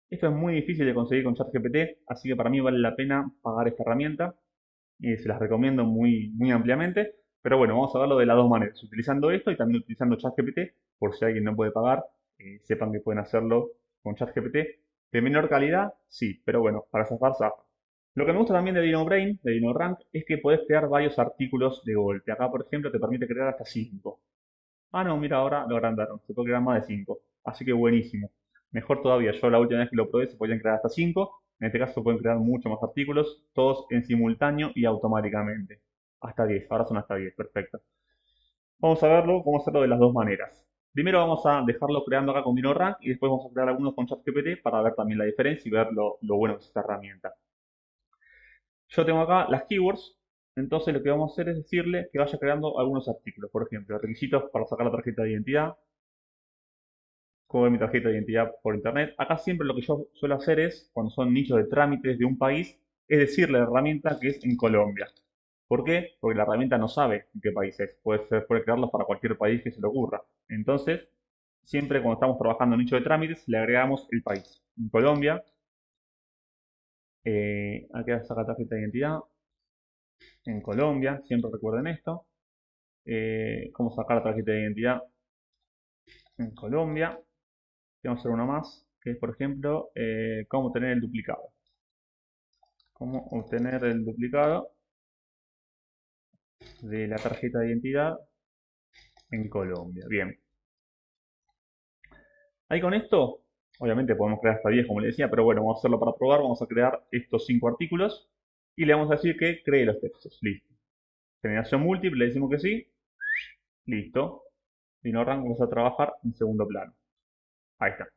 Esto es muy difícil de conseguir con ChatGPT, así que para mí vale la pena pagar esta herramienta. Se las recomiendo muy, muy ampliamente. Pero bueno, vamos a verlo de las dos maneras, utilizando esto y también utilizando ChatGPT, por si alguien no puede pagar, sepan que pueden hacerlo con ChatGPT. De menor calidad, sí, pero bueno, para zafar, zafa. Lo que me gusta también de DinoBrain, de DinoRank, es que podés crear varios artículos de golpe. Acá, por ejemplo, te permite crear hasta 5. Ah, no, mira, ahora lo agrandaron. Se puede crear más de 5. Así que buenísimo. Mejor todavía, yo la última vez que lo probé se podían crear hasta 5. En este caso se pueden crear muchos más artículos, todos en simultáneo y automáticamente. Hasta 10, ahora son hasta 10, perfecto. Vamos a verlo, cómo hacerlo de las dos maneras. Primero vamos a dejarlo creando acá con DinoRank y después vamos a crear algunos con ChatGPT para ver también la diferencia y ver lo bueno que es esta herramienta. Yo tengo acá las keywords, entonces lo que vamos a hacer es decirle que vaya creando algunos artículos. Por ejemplo, requisitos para sacar la tarjeta de identidad, cómo ver mi tarjeta de identidad por internet. Acá siempre lo que yo suelo hacer es, cuando son nichos de trámites de un país, es decirle a la herramienta que es en Colombia. ¿Por qué? Porque la herramienta no sabe en qué país es. Puede crearlos para cualquier país que se le ocurra. Entonces, siempre cuando estamos trabajando en nicho de trámites, le agregamos el país. En Colombia, aquí saca tarjeta de identidad. En Colombia, siempre recuerden esto. Cómo sacar la tarjeta de identidad en Colombia. Vamos a hacer uno más, que es, por ejemplo, cómo obtener el duplicado. Cómo obtener el duplicado de la tarjeta de identidad en Colombia. Bien. Ahí con esto, obviamente podemos crear hasta 10, como le decía, pero bueno, vamos a hacerlo para probar. Vamos a crear estos 5 artículos y le vamos a decir que cree los textos. Listo. Generación múltiple, le decimos que sí. Listo. DinoRank vamos a trabajar en segundo plano. Ahí está.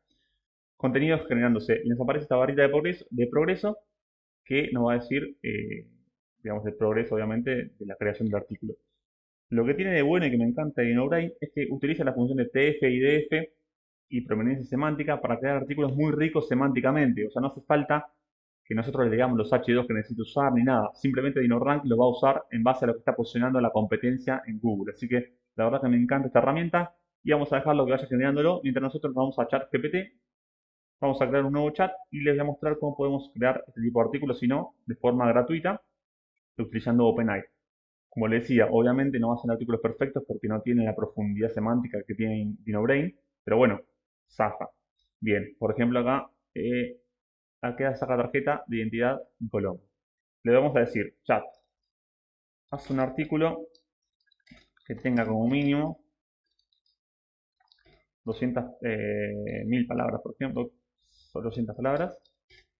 Contenidos generándose. Y nos aparece esta barrita de progreso que nos va a decir, digamos, el progreso, obviamente, de la creación del artículo. Lo que tiene de bueno y que me encanta de DinoBrain es que utiliza la función de TF y DF y proveniencia semántica para crear artículos muy ricos semánticamente. O sea, no hace falta que nosotros le digamos los H2 que necesita usar ni nada. Simplemente DinoRank lo va a usar en base a lo que está posicionando la competencia en Google. Así que la verdad que me encanta esta herramienta y vamos a dejarlo que vaya generándolo mientras nosotros vamos a ChatGPT. Vamos a crear un nuevo chat y les voy a mostrar cómo podemos crear este tipo de artículos, si no, de forma gratuita, utilizando OpenAI. Como les decía, obviamente no va a ser artículos perfectos porque no tiene la profundidad semántica que tiene DinoBrain, pero bueno, zafa. Bien, por ejemplo acá saca tarjeta de identidad en Colombia. Le vamos a decir, chat, haz un artículo que tenga como mínimo 200.000 palabras, por ejemplo, o 200 palabras.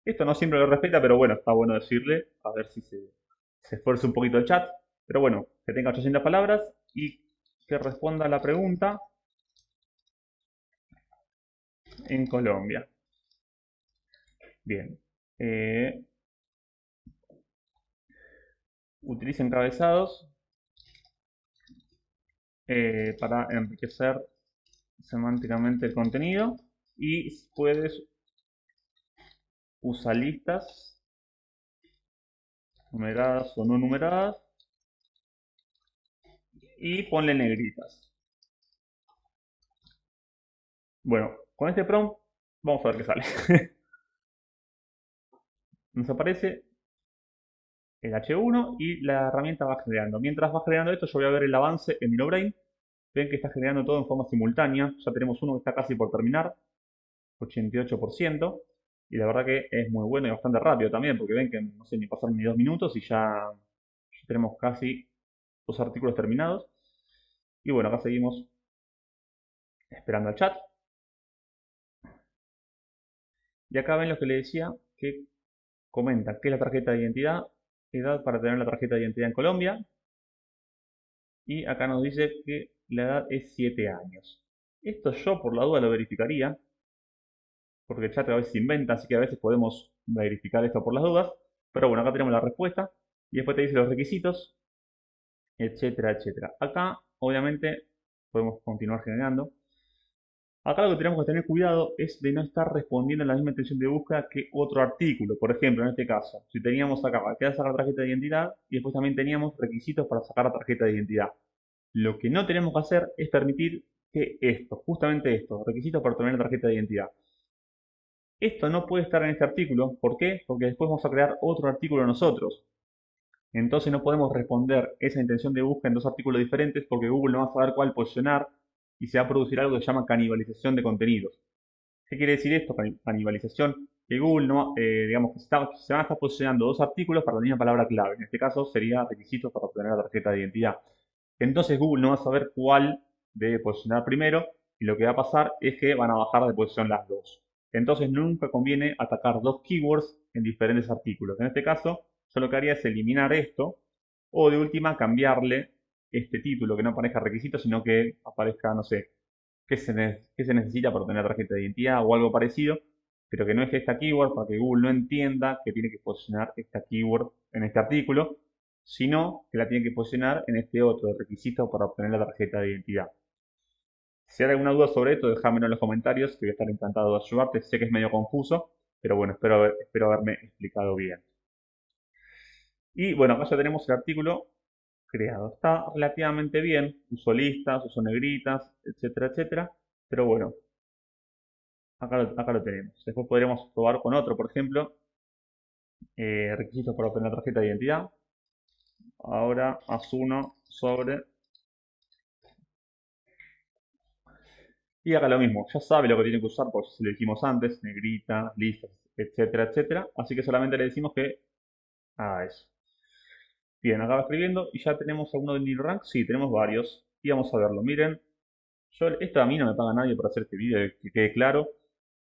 Esto no siempre lo respeta, pero bueno, está bueno decirle, a ver si se esfuerza un poquito el chat. Pero bueno, que tenga 800 palabras y que responda a la pregunta en Colombia. Bien. Utiliza encabezados para enriquecer semánticamente el contenido y puedes usar listas numeradas o no numeradas y ponle negritas. Bueno, con este prompt vamos a ver qué sale. Nos aparece el H1 y la herramienta va generando. Mientras va generando esto, yo voy a ver el avance en DinoBrain. Ven que está generando todo en forma simultánea. Ya tenemos uno que está casi por terminar, 88%. Y la verdad que es muy bueno y bastante rápido también, porque ven que no sé ni pasaron ni 2 minutos y ya tenemos casi 2 artículos terminados. Y bueno, acá seguimos esperando al chat. Y acá ven lo que le decía, que comenta qué es la tarjeta de identidad, edad para tener la tarjeta de identidad en Colombia. Y acá nos dice que la edad es 7 años. Esto yo por la duda lo verificaría, porque el chat a veces inventa, así que a veces podemos verificar esto por las dudas. Pero bueno, acá tenemos la respuesta. Y después te dice los requisitos, etcétera, etcétera. Acá, obviamente, podemos continuar generando. Acá lo que tenemos que tener cuidado es de no estar respondiendo en la misma intención de búsqueda que otro artículo. Por ejemplo, en este caso, si teníamos acá, queda sacar la tarjeta de identidad y después también teníamos requisitos para sacar la tarjeta de identidad. Lo que no tenemos que hacer es permitir que esto, justamente esto, requisitos para obtener la tarjeta de identidad. Esto no puede estar en este artículo. ¿Por qué? Porque después vamos a crear otro artículo nosotros. Entonces no podemos responder esa intención de búsqueda en dos artículos diferentes porque Google no va a saber cuál posicionar y se va a producir algo que se llama canibalización de contenidos. ¿Qué quiere decir esto? Canibalización que Google no, digamos que se van a estar posicionando dos artículos para la misma palabra clave. En este caso sería requisitos para obtener la tarjeta de identidad. Entonces Google no va a saber cuál debe posicionar primero y lo que va a pasar es que van a bajar de posición las dos. Entonces nunca conviene atacar dos keywords en diferentes artículos. En este caso, yo lo que haría es eliminar esto o de última cambiarle este título, que no aparezca requisito, sino que aparezca, no sé, qué se necesita para obtener tarjeta de identidad o algo parecido, pero que no es esta keyword para que Google no entienda que tiene que posicionar esta keyword en este artículo, sino que la tiene que posicionar en este otro requisito para obtener la tarjeta de identidad. Si hay alguna duda sobre esto, déjamelo en los comentarios, que voy a estar encantado de ayudarte. Sé que es medio confuso, pero bueno, espero haberme explicado bien. Y bueno, acá ya tenemos el artículo creado. Está relativamente bien, uso listas, uso negritas, etcétera, etcétera. Pero bueno, acá lo tenemos. Después podríamos probar con otro, por ejemplo, requisitos para obtener tarjeta de identidad. Ahora haz uno sobre... Y acá lo mismo, ya sabe lo que tiene que usar, porque se lo dijimos antes, negrita, listas, etcétera, etcétera. Así que solamente le decimos que haga eso. Bien, acá va escribiendo y ya tenemos alguno de New Rank. Sí, tenemos varios. Y vamos a verlo. Miren, esto a mí no me paga nadie por hacer este vídeo, que quede claro.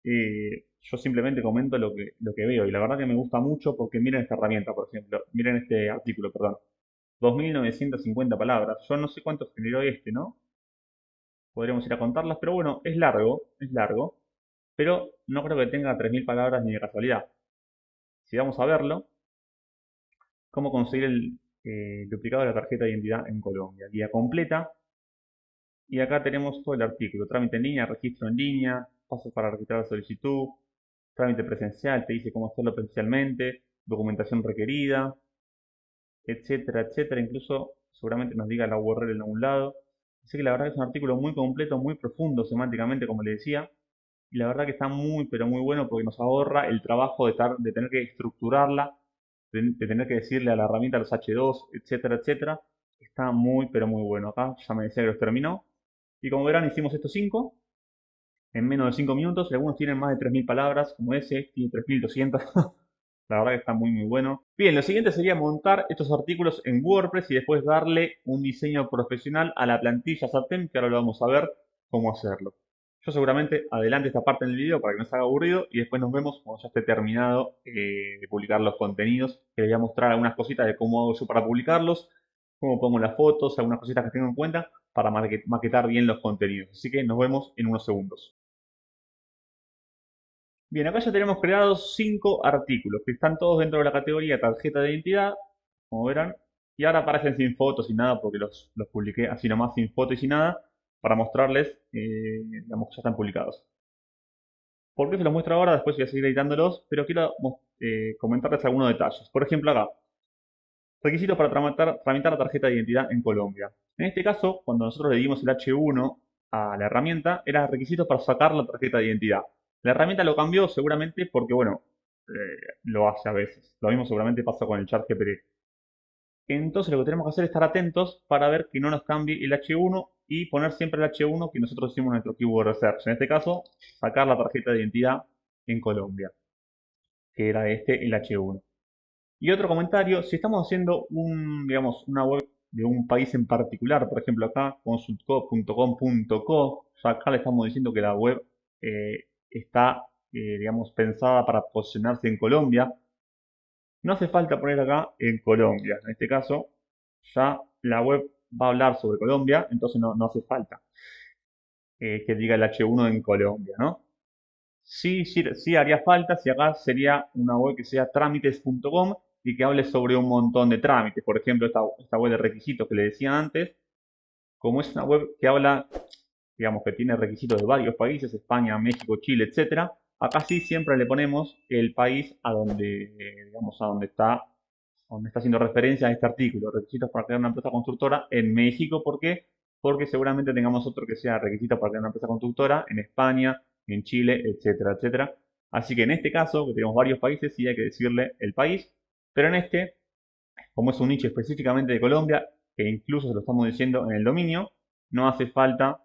Yo simplemente comento lo que veo y la verdad que me gusta mucho porque miren esta herramienta, por ejemplo. Miren este artículo, perdón. 2.950 palabras. Yo no sé cuánto generó este, ¿no? Podríamos ir a contarlas, pero bueno, es largo. Pero no creo que tenga 3.000 palabras ni de casualidad. Si vamos a verlo, cómo conseguir el duplicado de la tarjeta de identidad en Colombia. Guía completa. Y acá tenemos todo el artículo. Trámite en línea, registro en línea, pasos para registrar la solicitud, trámite presencial, te dice cómo hacerlo presencialmente, documentación requerida, etcétera, etcétera. Incluso seguramente nos diga la URL en algún lado. Así que la verdad que es un artículo muy completo, muy profundo semánticamente, como le decía. Y la verdad que está muy, pero muy bueno porque nos ahorra el trabajo de tener que estructurarla, de tener que decirle a la herramienta los H2, etcétera, etcétera. Está muy, pero muy bueno. Acá ya me decía que los terminó. Y como verán, hicimos estos 5 en menos de 5 minutos. Y algunos tienen más de 3.000 palabras, como ese, tiene 3.200. La verdad que está muy, muy bueno. Bien, lo siguiente sería montar estos artículos en WordPress y después darle un diseño profesional a la plantilla Saptem, que ahora lo vamos a ver cómo hacerlo. Yo seguramente adelante esta parte del video para que no se haga aburrido y después nos vemos cuando ya esté terminado de publicar los contenidos, que les voy a mostrar algunas cositas de cómo hago yo para publicarlos, cómo pongo las fotos, algunas cositas que tengo en cuenta para maquetar bien los contenidos. Así que nos vemos en unos segundos. Bien, acá ya tenemos creados 5 artículos que están todos dentro de la categoría tarjeta de identidad, como verán, y ahora aparecen sin fotos, sin nada, porque los publiqué así nomás, sin fotos y sin nada, para mostrarles, digamos, que ya están publicados. ¿Por qué se los muestro ahora? Después voy a seguir editándolos, pero quiero comentarles algunos detalles. Por ejemplo, acá, requisitos para tramitar la tarjeta de identidad en Colombia. En este caso, cuando nosotros le dimos el H1 a la herramienta, era requisitos para sacar la tarjeta de identidad. La herramienta lo cambió seguramente porque, bueno, lo hace a veces. Lo mismo seguramente pasa con el chat GPT. Entonces lo que tenemos que hacer es estar atentos para ver que no nos cambie el H1 y poner siempre el H1 que nosotros hicimos en nuestro keyword research. En este caso, sacar la tarjeta de identidad en Colombia, que era el H1. Y otro comentario, si estamos haciendo digamos, una web de un país en particular, por ejemplo acá, consultco.com.co, ya acá le estamos diciendo que la web está, digamos, pensada para posicionarse en Colombia. No hace falta poner acá en Colombia. En este caso, ya la web va a hablar sobre Colombia, entonces no hace falta que diga el H1 en Colombia, ¿no? Sí haría falta si acá sería una web que sea trámites.com y que hable sobre un montón de trámites. Por ejemplo, esta web de requisitos que le decía antes, como es una web que habla, digamos, que tiene requisitos de varios países, España, México, Chile, etcétera, acá sí siempre le ponemos el país a donde, digamos, donde está haciendo referencia a este artículo, requisitos para crear una empresa constructora en México. ¿Por qué? Porque seguramente tengamos otro que sea requisitos para crear una empresa constructora en España, en Chile, etcétera, etcétera. Así que en este caso, que tenemos varios países, sí hay que decirle el país, pero en este, como es un nicho específicamente de Colombia, que incluso se lo estamos diciendo en el dominio, no hace falta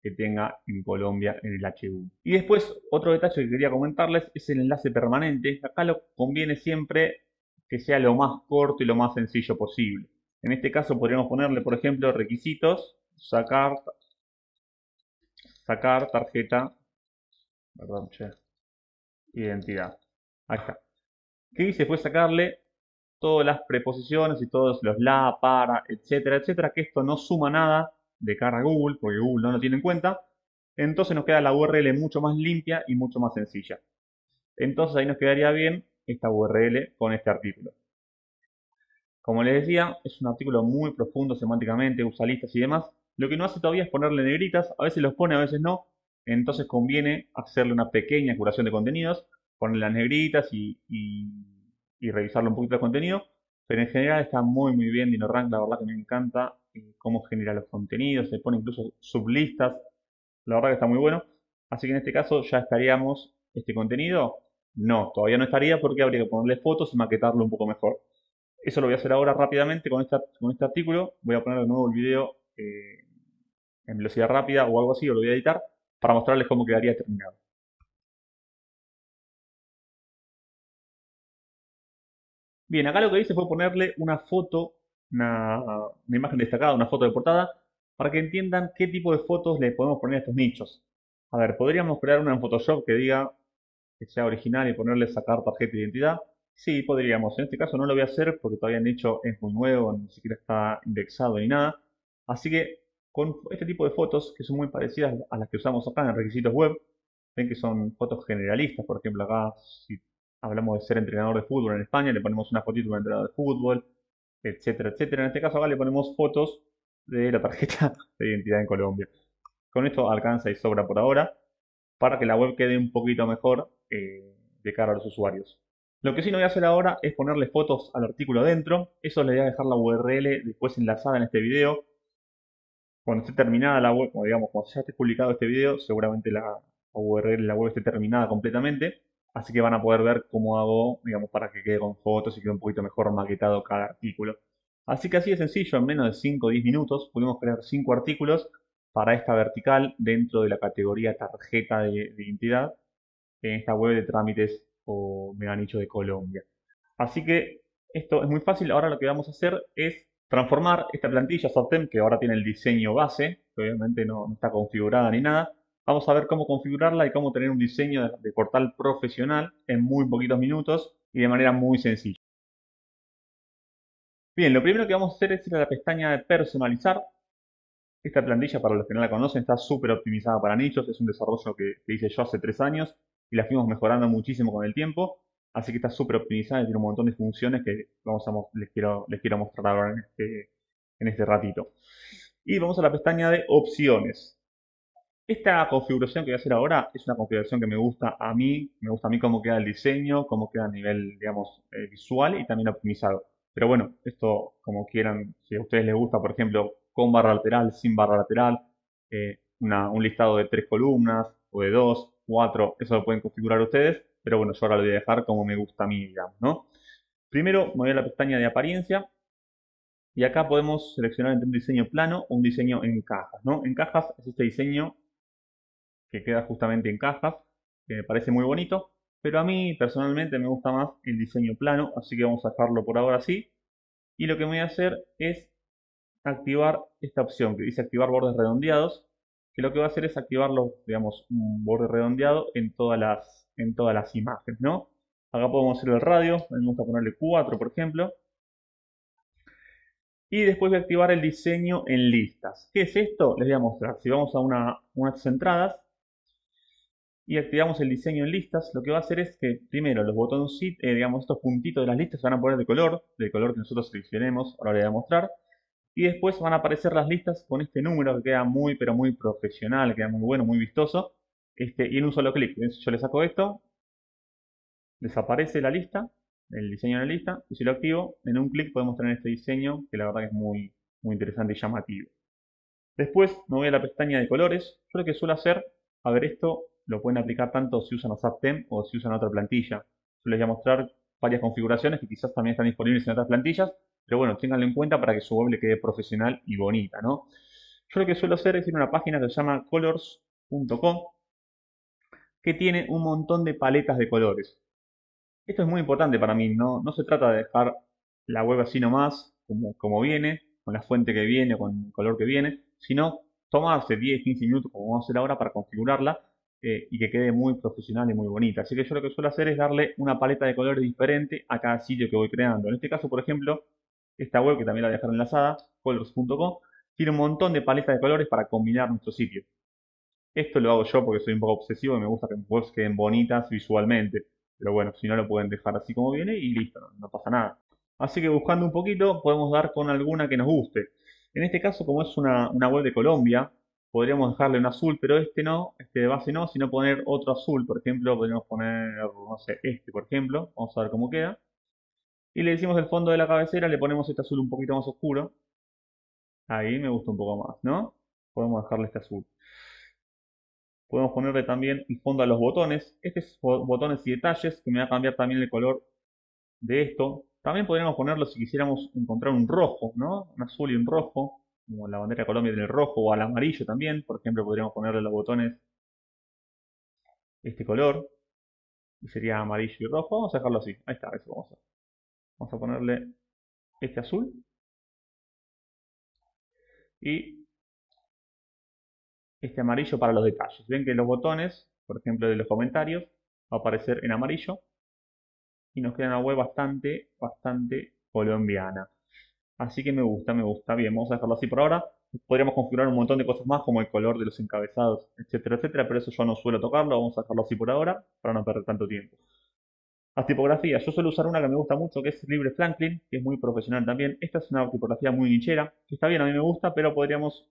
que tenga en Colombia en el H1. Y después, otro detalle que quería comentarles es el enlace permanente. Acá lo conviene siempre que sea lo más corto y lo más sencillo posible. En este caso podríamos ponerle, por ejemplo, requisitos, sacar tarjeta, perdón, che, identidad. Ahí está. ¿Qué hice? Fue sacarle todas las preposiciones y todos los la, para, etcétera, etcétera, que esto no suma nada de cara a Google, porque Google no lo tiene en cuenta. Entonces nos queda la URL mucho más limpia y mucho más sencilla. Entonces ahí nos quedaría bien esta URL con este artículo. Como les decía, es un artículo muy profundo semánticamente, usa listas y demás. Lo que no hace todavía es ponerle negritas, a veces los pone, a veces no. Entonces conviene hacerle una pequeña curación de contenidos, ponerle las negritas y revisarlo un poquito el contenido. Pero en general está muy muy bien DinoRank, la verdad que me encanta cómo genera los contenidos, se pone incluso sublistas, la verdad que está muy bueno. Así que en este caso ya estaríamos este contenido. No, todavía no estaría porque habría que ponerle fotos y maquetarlo un poco mejor. Eso lo voy a hacer ahora rápidamente con este artículo. Voy a poner de nuevo el video en velocidad rápida o algo así, o lo voy a editar para mostrarles cómo quedaría terminado. Bien, acá lo que hice fue ponerle una foto, una imagen destacada, una foto de portada, para que entiendan qué tipo de fotos le podemos poner a estos nichos. A ver, podríamos crear una en Photoshop que diga que sea original y ponerle sacar tarjeta de identidad. Sí, podríamos. En este caso no lo voy a hacer porque todavía el nicho es muy nuevo, ni siquiera está indexado ni nada. Así que con este tipo de fotos, que son muy parecidas a las que usamos acá en requisitos web, ven que son fotos generalistas. Por ejemplo, acá si hablamos de ser entrenador de fútbol en España, le ponemos una fotito de un entrenador de fútbol, etcétera, etcétera. En este caso acá le ponemos fotos de la tarjeta de identidad en Colombia. Con esto alcanza y sobra por ahora para que la web quede un poquito mejor de cara a los usuarios. Lo que sí no voy a hacer ahora es ponerle fotos al artículo dentro. Eso les voy a dejar la URL después enlazada en este video. Cuando esté terminada la web, como digamos, cuando ya esté publicado este video, seguramente la URL de la web esté terminada completamente. Así que van a poder ver cómo hago, digamos, para que quede con fotos y quede un poquito mejor maquetado cada artículo. Así que así de sencillo, en menos de 5 o 10 minutos pudimos crear 5 artículos para esta vertical dentro de la categoría tarjeta de identidad en esta web de trámites o mega nicho de Colombia. Así que esto es muy fácil. Ahora lo que vamos a hacer es transformar esta plantilla Subtem, que ahora tiene el diseño base, que obviamente no está configurada ni nada. Vamos a ver cómo configurarla y cómo tener un diseño de portal profesional en muy poquitos minutos y de manera muy sencilla. Bien, lo primero que vamos a hacer es ir a la pestaña de personalizar. Esta plantilla, para los que no la conocen, está súper optimizada para nichos. Es un desarrollo que hice yo hace 3 años y la fuimos mejorando muchísimo con el tiempo. Así que está súper optimizada y tiene un montón de funciones que les quiero mostrar ahora en este ratito. Y vamos a la pestaña de opciones. Esta configuración que voy a hacer ahora es una configuración que me gusta a mí cómo queda el diseño, cómo queda a nivel, digamos, visual y también optimizado. Pero bueno, esto como quieran, si a ustedes les gusta, por ejemplo, con barra lateral, sin barra lateral, un listado de 3 columnas o de 2, 4, eso lo pueden configurar ustedes, pero bueno, yo ahora lo voy a dejar como me gusta a mí, digamos, ¿no? Primero me voy a la pestaña de apariencia y acá podemos seleccionar entre un diseño plano o un diseño en cajas, ¿no? En cajas es este diseño que queda justamente en cajas, que me parece muy bonito, pero a mí personalmente me gusta más el diseño plano, así que vamos a dejarlo por ahora así. Y lo que me voy a hacer es activar esta opción que dice activar bordes redondeados, que lo que va a hacer es activarlo, digamos, un borde redondeado en todas las imágenes, ¿no? Acá podemos hacer el radio, vamos a ponerle 4, por ejemplo. Y después voy a activar el diseño en listas. ¿Qué es esto? Les voy a mostrar. Si vamos a unas entradas, y activamos el diseño en listas, lo que va a hacer es que primero los botones, digamos, estos puntitos de las listas se van a poner de color, del color que nosotros seleccionemos, ahora les voy a mostrar, y después van a aparecer las listas con este número que queda muy, pero muy profesional, queda muy bueno, muy vistoso, y en un solo clic. Yo le saco esto, desaparece la lista, el diseño en la lista, y si lo activo, en un clic podemos tener este diseño, que la verdad que es muy, muy interesante y llamativo. Después me voy a la pestaña de colores. Yo lo que suelo hacer, a ver, esto lo pueden aplicar tanto si usan Subtem o si usan otra plantilla. Yo les voy a mostrar varias configuraciones que quizás también están disponibles en otras plantillas, pero bueno, ténganlo en cuenta para que su web le quede profesional y bonita, ¿no? Yo lo que suelo hacer es ir a una página que se llama colors.co, que tiene un montón de paletas de colores. Esto es muy importante para mí, no se trata de dejar la web así nomás, como viene, con la fuente que viene, con el color que viene, sino tomarse 10, 15 minutos, como vamos a hacer ahora, para configurarla y que quede muy profesional y muy bonita. Así que yo lo que suelo hacer es darle una paleta de colores diferente a cada sitio que voy creando. En este caso, por ejemplo, esta web, que también la voy a dejar enlazada, colors.com, tiene un montón de paletas de colores para combinar nuestro sitio. Esto lo hago yo porque soy un poco obsesivo y me gusta que mis webs queden bonitas visualmente. Pero bueno, si no lo pueden dejar así como viene y listo, no pasa nada. Así que buscando un poquito podemos dar con alguna que nos guste. En este caso, como es una web de Colombia, podríamos dejarle un azul, pero este no, este de base no, sino poner otro azul. Por ejemplo, podríamos poner, no sé, este, por ejemplo. Vamos a ver cómo queda. Y le decimos el fondo de la cabecera, le ponemos este azul un poquito más oscuro. Ahí me gusta un poco más, ¿no? Podemos dejarle este azul. Podemos ponerle también el fondo a los botones. Este es botones y detalles, que me va a cambiar también el color de esto. También podríamos ponerlo si quisiéramos encontrar un rojo, ¿no? Un azul y un rojo, como la bandera de Colombia tiene el rojo, o al amarillo también. Por ejemplo, podríamos ponerle a los botones este color, y sería amarillo y rojo. Vamos a dejarlo así. Ahí está, eso vamos a hacer. Vamos a ponerle este azul y este amarillo para los detalles. Ven que los botones, por ejemplo, de los comentarios, va a aparecer en amarillo y nos queda una web bastante colombiana. Así que me gusta, me gusta. Bien, vamos a dejarlo así por ahora. Podríamos configurar un montón de cosas más, como el color de los encabezados, etcétera, etcétera, pero eso yo no suelo tocarlo. Vamos a dejarlo así por ahora, para no perder tanto tiempo. Las tipografías, yo suelo usar una que me gusta mucho, que es Libre Franklin, que es muy profesional también. Esta es una tipografía muy nichera, que está bien, a mí me gusta, pero podríamos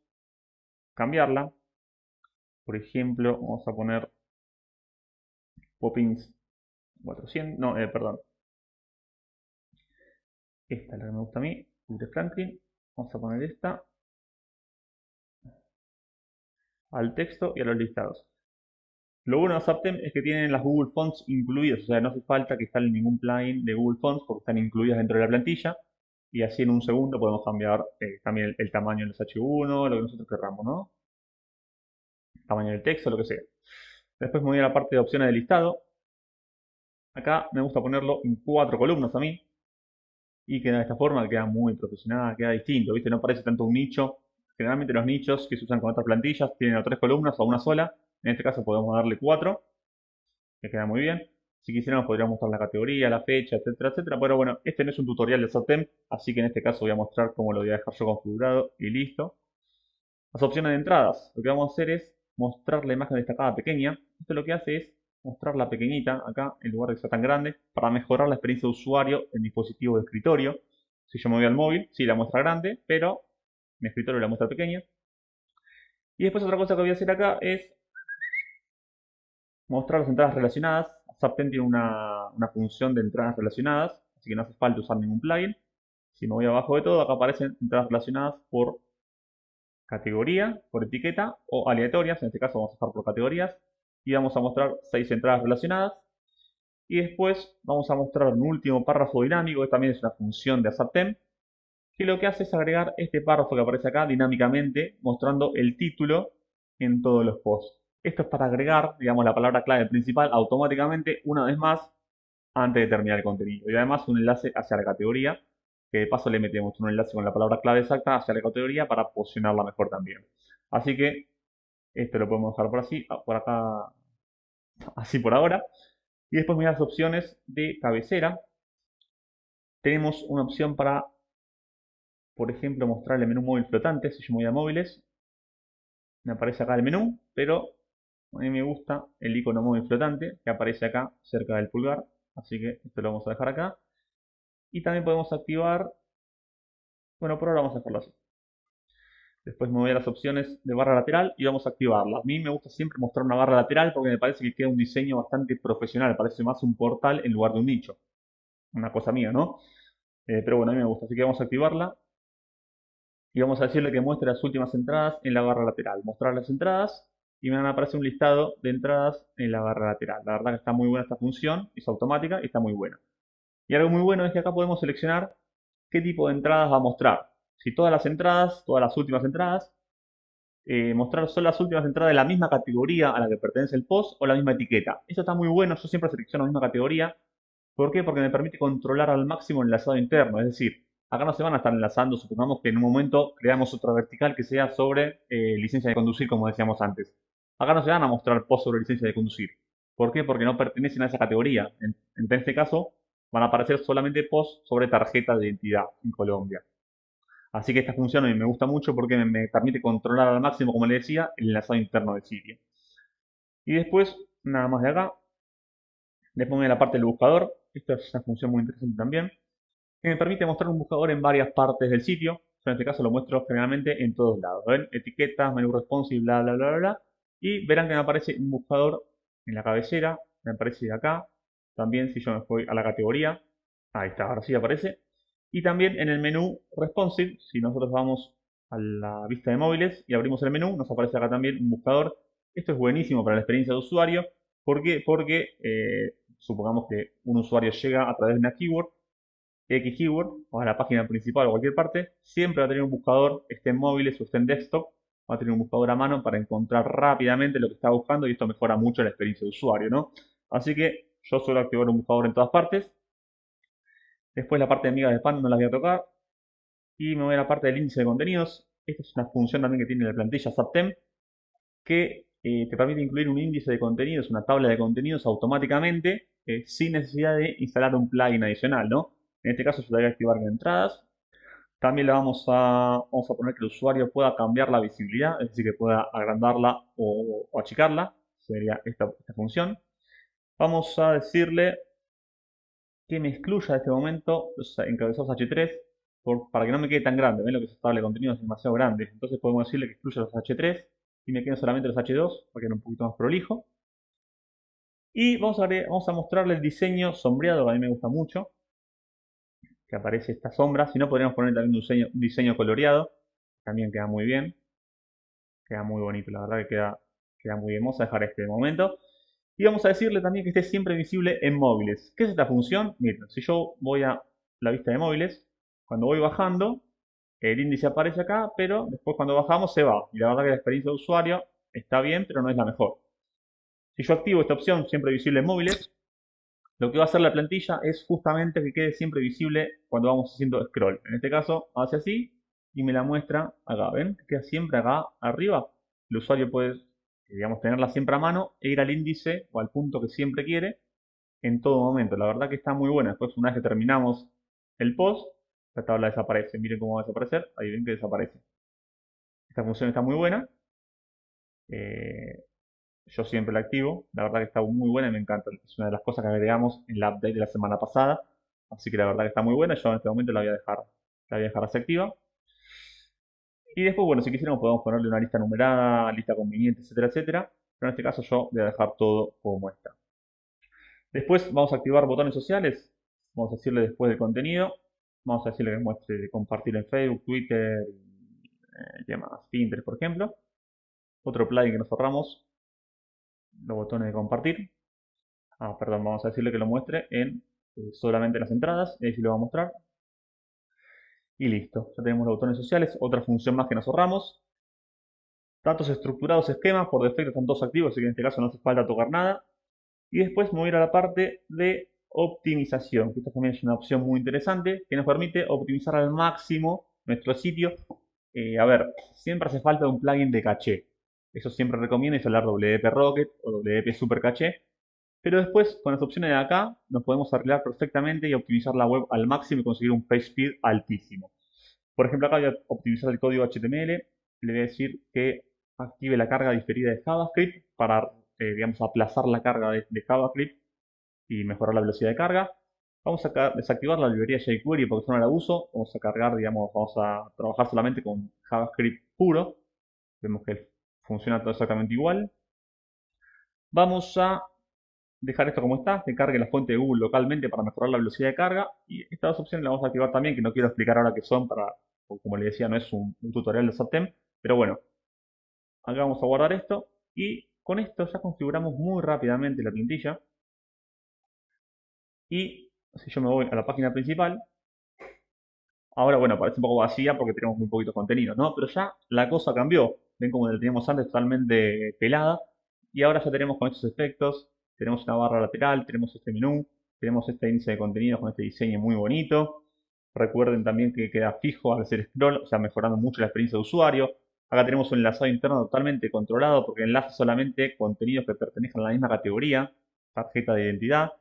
cambiarla. Por ejemplo, vamos a poner Poppins 400, no, perdón. Esta es la que me gusta a mí, Libre Franklin. Vamos a poner esta al texto y a los listados. Lo bueno de Zaptem es que tienen las Google Fonts incluidas, o sea, no hace falta que instalen ningún plugin de Google Fonts porque están incluidas dentro de la plantilla y así en un segundo podemos cambiar también el tamaño de los H1, lo que nosotros querramos, ¿no? Tamaño del texto, lo que sea. Después me voy a la parte de opciones de listado. Acá me gusta ponerlo en 4 columnas a mí y queda de esta forma, queda muy profesional, queda distinto, ¿viste? No parece tanto un nicho. Generalmente los nichos que se usan con otras plantillas tienen o 3 columnas o una sola. En este caso podemos darle 4, que queda muy bien. Si quisiéramos podríamos mostrar la categoría, la fecha, etcétera, etcétera. Pero bueno, este no es un tutorial de Zaptem, así que en este caso voy a mostrar cómo lo voy a dejar yo configurado y listo. Las opciones de entradas. Lo que vamos a hacer es mostrar la imagen destacada pequeña. Esto lo que hace es mostrarla pequeñita acá, en lugar de que sea tan grande, para mejorar la experiencia de usuario en dispositivo de escritorio. Si yo me voy al móvil, sí la muestra grande, pero en escritorio la muestra pequeña. Y después otra cosa que voy a hacer acá es mostrar las entradas relacionadas. Zapten tiene una función de entradas relacionadas, así que no hace falta usar ningún plugin. Si me voy abajo de todo, acá aparecen entradas relacionadas por categoría, por etiqueta o aleatorias. En este caso vamos a dejar por categorías. Y vamos a mostrar 6 entradas relacionadas. Y después vamos a mostrar un último párrafo dinámico, que también es una función de Zaptem, que lo que hace es agregar este párrafo que aparece acá dinámicamente, mostrando el título en todos los posts. Esto es para agregar, digamos, la palabra clave principal automáticamente una vez más antes de terminar el contenido. Y además un enlace hacia la categoría, que de paso le metemos un enlace con la palabra clave exacta hacia la categoría para posicionarla mejor también. Así que esto lo podemos dejar por así, por acá, así por ahora. Y después mira las opciones de cabecera. Tenemos una opción para, por ejemplo, mostrar el menú móvil flotante. Si yo me voy a móviles, me aparece acá el menú, pero a mí me gusta el icono móvil flotante que aparece acá cerca del pulgar, así que esto lo vamos a dejar acá. Y también podemos activar, bueno, por ahora vamos a dejarlo así. Después me voy a las opciones de barra lateral y vamos a activarla. A mí me gusta siempre mostrar una barra lateral porque me parece que queda un diseño bastante profesional, parece más un portal en lugar de un nicho. Una cosa mía, ¿no? Pero bueno, a mí me gusta, así que vamos a activarla y vamos a decirle que muestre las últimas entradas en la barra lateral. Mostrar las entradas y me van a aparecer un listado de entradas en la barra lateral. La verdad que está muy buena esta función, es automática y está muy buena. Y algo muy bueno es que acá podemos seleccionar qué tipo de entradas va a mostrar. Si todas las entradas, todas las últimas entradas, mostrar solo las últimas entradas de la misma categoría a la que pertenece el post o la misma etiqueta. Eso está muy bueno, yo siempre selecciono la misma categoría. ¿Por qué? Porque me permite controlar al máximo el enlazado interno. Es decir, acá no se van a estar enlazando, supongamos que en un momento creamos otra vertical que sea sobre licencia de conducir, como decíamos antes. Acá no se van a mostrar post sobre licencia de conducir. ¿Por qué? Porque no pertenecen a esa categoría. En este caso, van a aparecer solamente post sobre tarjeta de identidad en Colombia. Así que esta función a mí me gusta mucho porque me permite controlar al máximo, como le decía, el enlazado interno del sitio. Y después, nada más de acá, después viene la parte del buscador. Esta es una función muy interesante también, que me permite mostrar un buscador en varias partes del sitio. Yo en este caso lo muestro generalmente en todos lados. ¿Ven? Etiquetas, menú responsive, bla, bla, bla, bla, bla. Y verán que me aparece un buscador en la cabecera. Me aparece acá. También si yo me voy a la categoría. Ahí está, ahora sí aparece. Y también en el menú responsive, si nosotros vamos a la vista de móviles y abrimos el menú, nos aparece acá también un buscador. Esto es buenísimo para la experiencia de usuario. ¿Por qué? Porque supongamos que un usuario llega a través de una keyword X keyword, o a la página principal o cualquier parte, siempre va a tener un buscador, esté en móviles o esté en desktop, va a tener un buscador a mano para encontrar rápidamente lo que está buscando y esto mejora mucho la experiencia de usuario, ¿no? Así que yo suelo activar un buscador en todas partes. Después la parte de amigas de spam no las voy a tocar. Y me voy a la parte del índice de contenidos. Esta es una función también que tiene la plantilla Zaptem, que te permite incluir un índice de contenidos, una tabla de contenidos automáticamente, sin necesidad de instalar un plugin adicional, ¿no? En este caso yo le voy a activar en entradas. También le vamos a poner que el usuario pueda cambiar la visibilidad, es decir, que pueda agrandarla o achicarla. Sería esta función. Vamos a decirle que me excluya de este momento los encabezados H3 para que no me quede tan grande. ¿Ven? Lo que es esta tabla de contenidos es demasiado grande. Entonces podemos decirle que excluya los H3 y me queden solamente los H2 para que quede un poquito más prolijo. Y vamos a mostrarle el diseño sombreado, que a mí me gusta mucho, que aparece esta sombra. Si no, podríamos poner también un diseño coloreado. También queda muy bien. Queda muy bonito, la verdad que queda muy bien. Vamos a dejar este de momento. Y vamos a decirle también que esté siempre visible en móviles. ¿Qué es esta función? Miren, si yo voy a la vista de móviles, cuando voy bajando, el índice aparece acá, pero después cuando bajamos se va. Y la verdad que la experiencia de usuario está bien, pero no es la mejor. Si yo activo esta opción, siempre visible en móviles, lo que va a hacer la plantilla es justamente que quede siempre visible cuando vamos haciendo scroll. En este caso, hace así y me la muestra acá. ¿Ven? Queda siempre acá arriba. El usuario puede, digamos, tenerla siempre a mano e ir al índice o al punto que siempre quiere en todo momento. La verdad que está muy buena. Después, una vez que terminamos el post, la tabla desaparece. Miren cómo va a desaparecer. Ahí ven que desaparece. Esta función está muy buena. Eh, yo siempre la activo. La verdad que está muy buena y me encanta. Es una de las cosas que agregamos en la update de la semana pasada. Así que la verdad que está muy buena. Yo en este momento la voy a dejar así activa. Y después, bueno, si quisiéramos podemos ponerle una lista numerada, lista conveniente, etcétera, etcétera. Pero en este caso yo voy a dejar todo como está. Después vamos a activar botones sociales. Vamos a decirle después del contenido. Vamos a decirle que muestre de compartir en Facebook, Twitter, ¿qué más? Pinterest, por ejemplo. Otro plugin que nos ahorramos, los botones de compartir. Perdón, vamos a decirle que lo muestre en solamente las entradas. Y ahí sí lo va a mostrar. Y listo. Ya tenemos los botones sociales. Otra función más que nos ahorramos. Datos estructurados, esquemas. Por defecto están todos activos, así que en este caso no hace falta tocar nada. Y después me voy a ir a la parte de optimización, que esta también es una opción muy interesante que nos permite optimizar al máximo nuestro sitio. A ver, siempre hace falta un plugin de caché. Eso siempre recomiendo instalar WP Rocket o WP Super Caché. Pero después, con las opciones de acá, nos podemos arreglar perfectamente y optimizar la web al máximo y conseguir un page speed altísimo. Por ejemplo, acá voy a optimizar el código HTML. Le voy a decir que active la carga diferida de JavaScript para, digamos, aplazar la carga de JavaScript y mejorar la velocidad de carga. Vamos a desactivar la librería jQuery porque yo no la uso. Vamos a cargar, digamos, vamos a trabajar solamente con JavaScript puro. Vemos que funciona todo exactamente igual. Vamos a dejar esto como está, que cargue la fuente de Google localmente para mejorar la velocidad de carga. Y estas dos opciones las vamos a activar también, que no quiero explicar ahora qué son, porque como les decía, no es un tutorial de Zaptem. Pero bueno, acá vamos a guardar esto. Y con esto ya configuramos muy rápidamente la plantilla. Y si yo me voy a la página principal, ahora bueno, parece un poco vacía porque tenemos muy poquitos contenidos, ¿no? Pero ya la cosa cambió. ven como la teníamos antes totalmente pelada. Y ahora ya tenemos con estos efectos, tenemos una barra lateral, tenemos este menú, tenemos este índice de contenidos con este diseño muy bonito. Recuerden también que queda fijo al hacer scroll, o sea, mejorando mucho la experiencia de usuario. Acá tenemos un enlazado interno totalmente controlado porque enlaza solamente contenidos que pertenezcan a la misma categoría, tarjeta de identidad.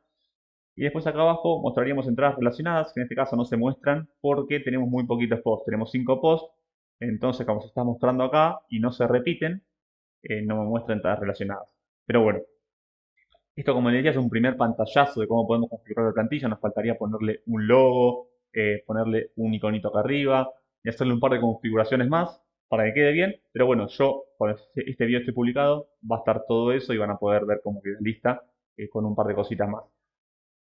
Y después acá abajo mostraríamos entradas relacionadas, que en este caso no se muestran porque tenemos muy poquitos posts. Tenemos 5 posts, entonces como se está mostrando acá y no se repiten, no me muestra entradas relacionadas. Pero bueno, esto como les decía es un primer pantallazo de cómo podemos configurar la plantilla. Nos faltaría ponerle un logo, ponerle un iconito acá arriba y hacerle un par de configuraciones más para que quede bien. Pero bueno, yo cuando este video esté publicado va a estar todo eso y van a poder ver cómo queda lista con un par de cositas más.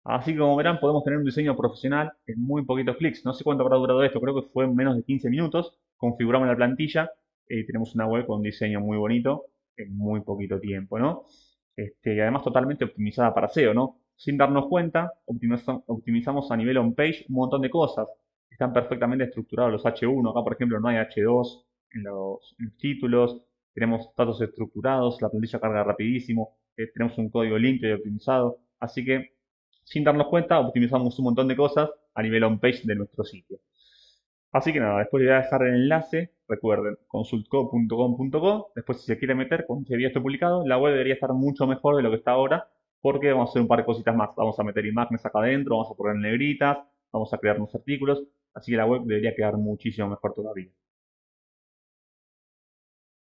Así que como verán, podemos tener un diseño profesional en muy poquitos clics. No sé cuánto habrá durado esto, creo que fue en menos de 15 minutos. Configuramos la plantilla y tenemos una web con un diseño muy bonito en muy poquito tiempo, ¿no? Y además totalmente optimizada para SEO, ¿no? Sin darnos cuenta, optimizamos a nivel on-page un montón de cosas. Están perfectamente estructurados los H1. Acá, por ejemplo, no hay H2 en los títulos. Tenemos datos estructurados, la plantilla carga rapidísimo. Tenemos un código limpio y optimizado. Así que sin darnos cuenta, optimizamos un montón de cosas a nivel on-page de nuestro sitio. Así que nada, después les voy a dejar el enlace, recuerden, consultco.com.co. Después, si se quiere meter, cuando este video esté publicado, la web debería estar mucho mejor de lo que está ahora, porque vamos a hacer un par de cositas más. Vamos a meter imágenes acá adentro, vamos a poner negritas, vamos a crear unos artículos, así que la web debería quedar muchísimo mejor todavía.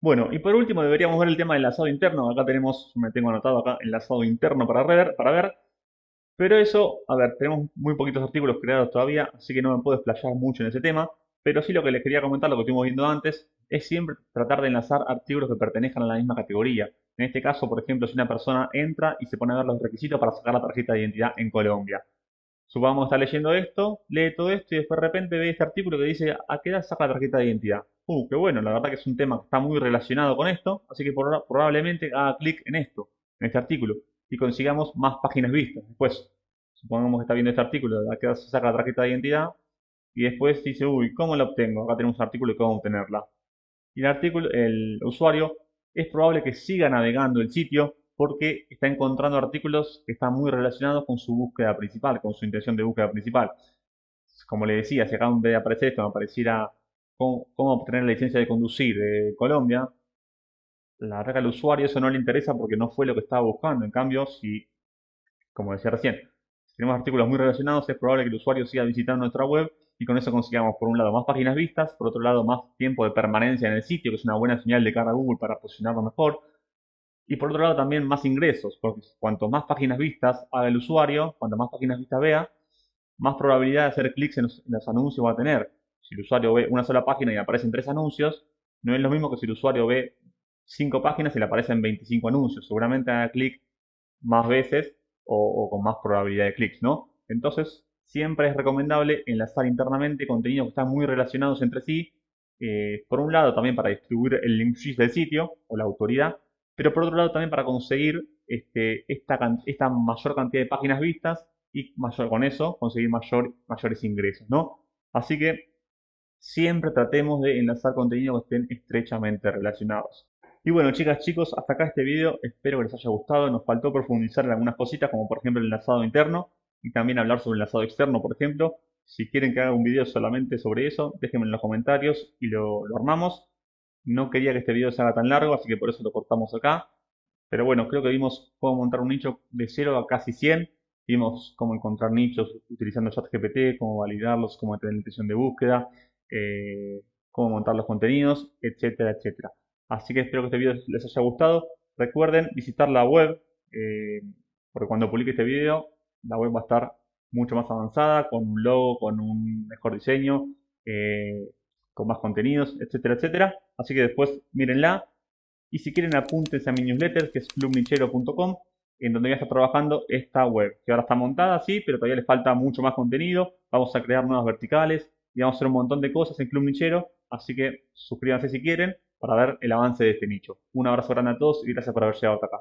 Bueno, y por último deberíamos ver el tema del enlazado interno. Acá tenemos, me tengo anotado acá, enlazado interno para ver. Pero eso, a ver, tenemos muy poquitos artículos creados todavía, así que no me puedo explayar mucho en ese tema. Pero sí lo que les quería comentar, lo que estuvimos viendo antes, es siempre tratar de enlazar artículos que pertenezcan a la misma categoría. En este caso, por ejemplo, si una persona entra y se pone a ver los requisitos para sacar la tarjeta de identidad en Colombia. Supongamos que está leyendo esto, lee todo esto y después de repente ve este artículo que dice ¿a qué edad saca la tarjeta de identidad? Qué bueno, la verdad que es un tema que está muy relacionado con esto, así que probablemente haga clic en esto, en este artículo, y consigamos más páginas vistas. Después, supongamos que está viendo este artículo de ¿a qué edad se saca la tarjeta de identidad? Y después dice, ¿cómo la obtengo? Acá tenemos un artículo de cómo obtenerla. Y el usuario es probable que siga navegando el sitio porque está encontrando artículos que están muy relacionados con su búsqueda principal, con su intención de búsqueda principal. Como le decía, si acá en vez de aparecer esto me apareciera cómo obtener la licencia de conducir de Colombia, la verdad que al usuario eso no le interesa porque no fue lo que estaba buscando. En cambio, si, como decía recién, si tenemos artículos muy relacionados, es probable que el usuario siga visitando nuestra web y con eso consigamos, por un lado, más páginas vistas, por otro lado, más tiempo de permanencia en el sitio, que es una buena señal de cara a Google para posicionarlo mejor, y por otro lado también más ingresos, porque cuanto más páginas vistas haga el usuario, cuanto más páginas vistas vea, más probabilidad de hacer clics en los anuncios va a tener. Si el usuario ve una sola página y aparecen 3 anuncios, no es lo mismo que si el usuario ve 5 páginas y le aparecen 25 anuncios. Seguramente haga clic más veces o con más probabilidad de clics, ¿no? Entonces, siempre es recomendable enlazar internamente contenidos que están muy relacionados entre sí. Por un lado, también para distribuir el link sheet del sitio o la autoridad, pero por otro lado también para conseguir esta mayor cantidad de páginas vistas y con eso conseguir mayores ingresos, ¿no? Así que siempre tratemos de enlazar contenidos que estén estrechamente relacionados. Y bueno, chicas, chicos, hasta acá este video. Espero que les haya gustado. Nos faltó profundizar en algunas cositas, como por ejemplo el enlazado interno y también hablar sobre el enlazado externo, por ejemplo. Si quieren que haga un video solamente sobre eso, déjenme en los comentarios y lo armamos. No quería que este video se haga tan largo, así que por eso lo cortamos acá. Pero bueno, creo que vimos cómo montar un nicho de 0 a casi 100. Vimos cómo encontrar nichos utilizando ChatGPT, cómo validarlos, cómo tener la intención de búsqueda, cómo montar los contenidos, etcétera, etcétera. Así que espero que este video les haya gustado. Recuerden visitar la web, eh, porque cuando publique este video, la web va a estar mucho más avanzada, con un logo, con un mejor diseño, eh, con más contenidos, etcétera, etcétera. Así que después mírenla. Y si quieren apúntense a mi newsletter, que es clubnichero.com, en donde voy a estar trabajando esta web, que ahora está montada, sí, pero todavía le falta mucho más contenido. Vamos a crear nuevas verticales y vamos a hacer un montón de cosas en Club Nichero, así que suscríbanse si quieren para ver el avance de este nicho. Un abrazo grande a todos y gracias por haber llegado hasta acá.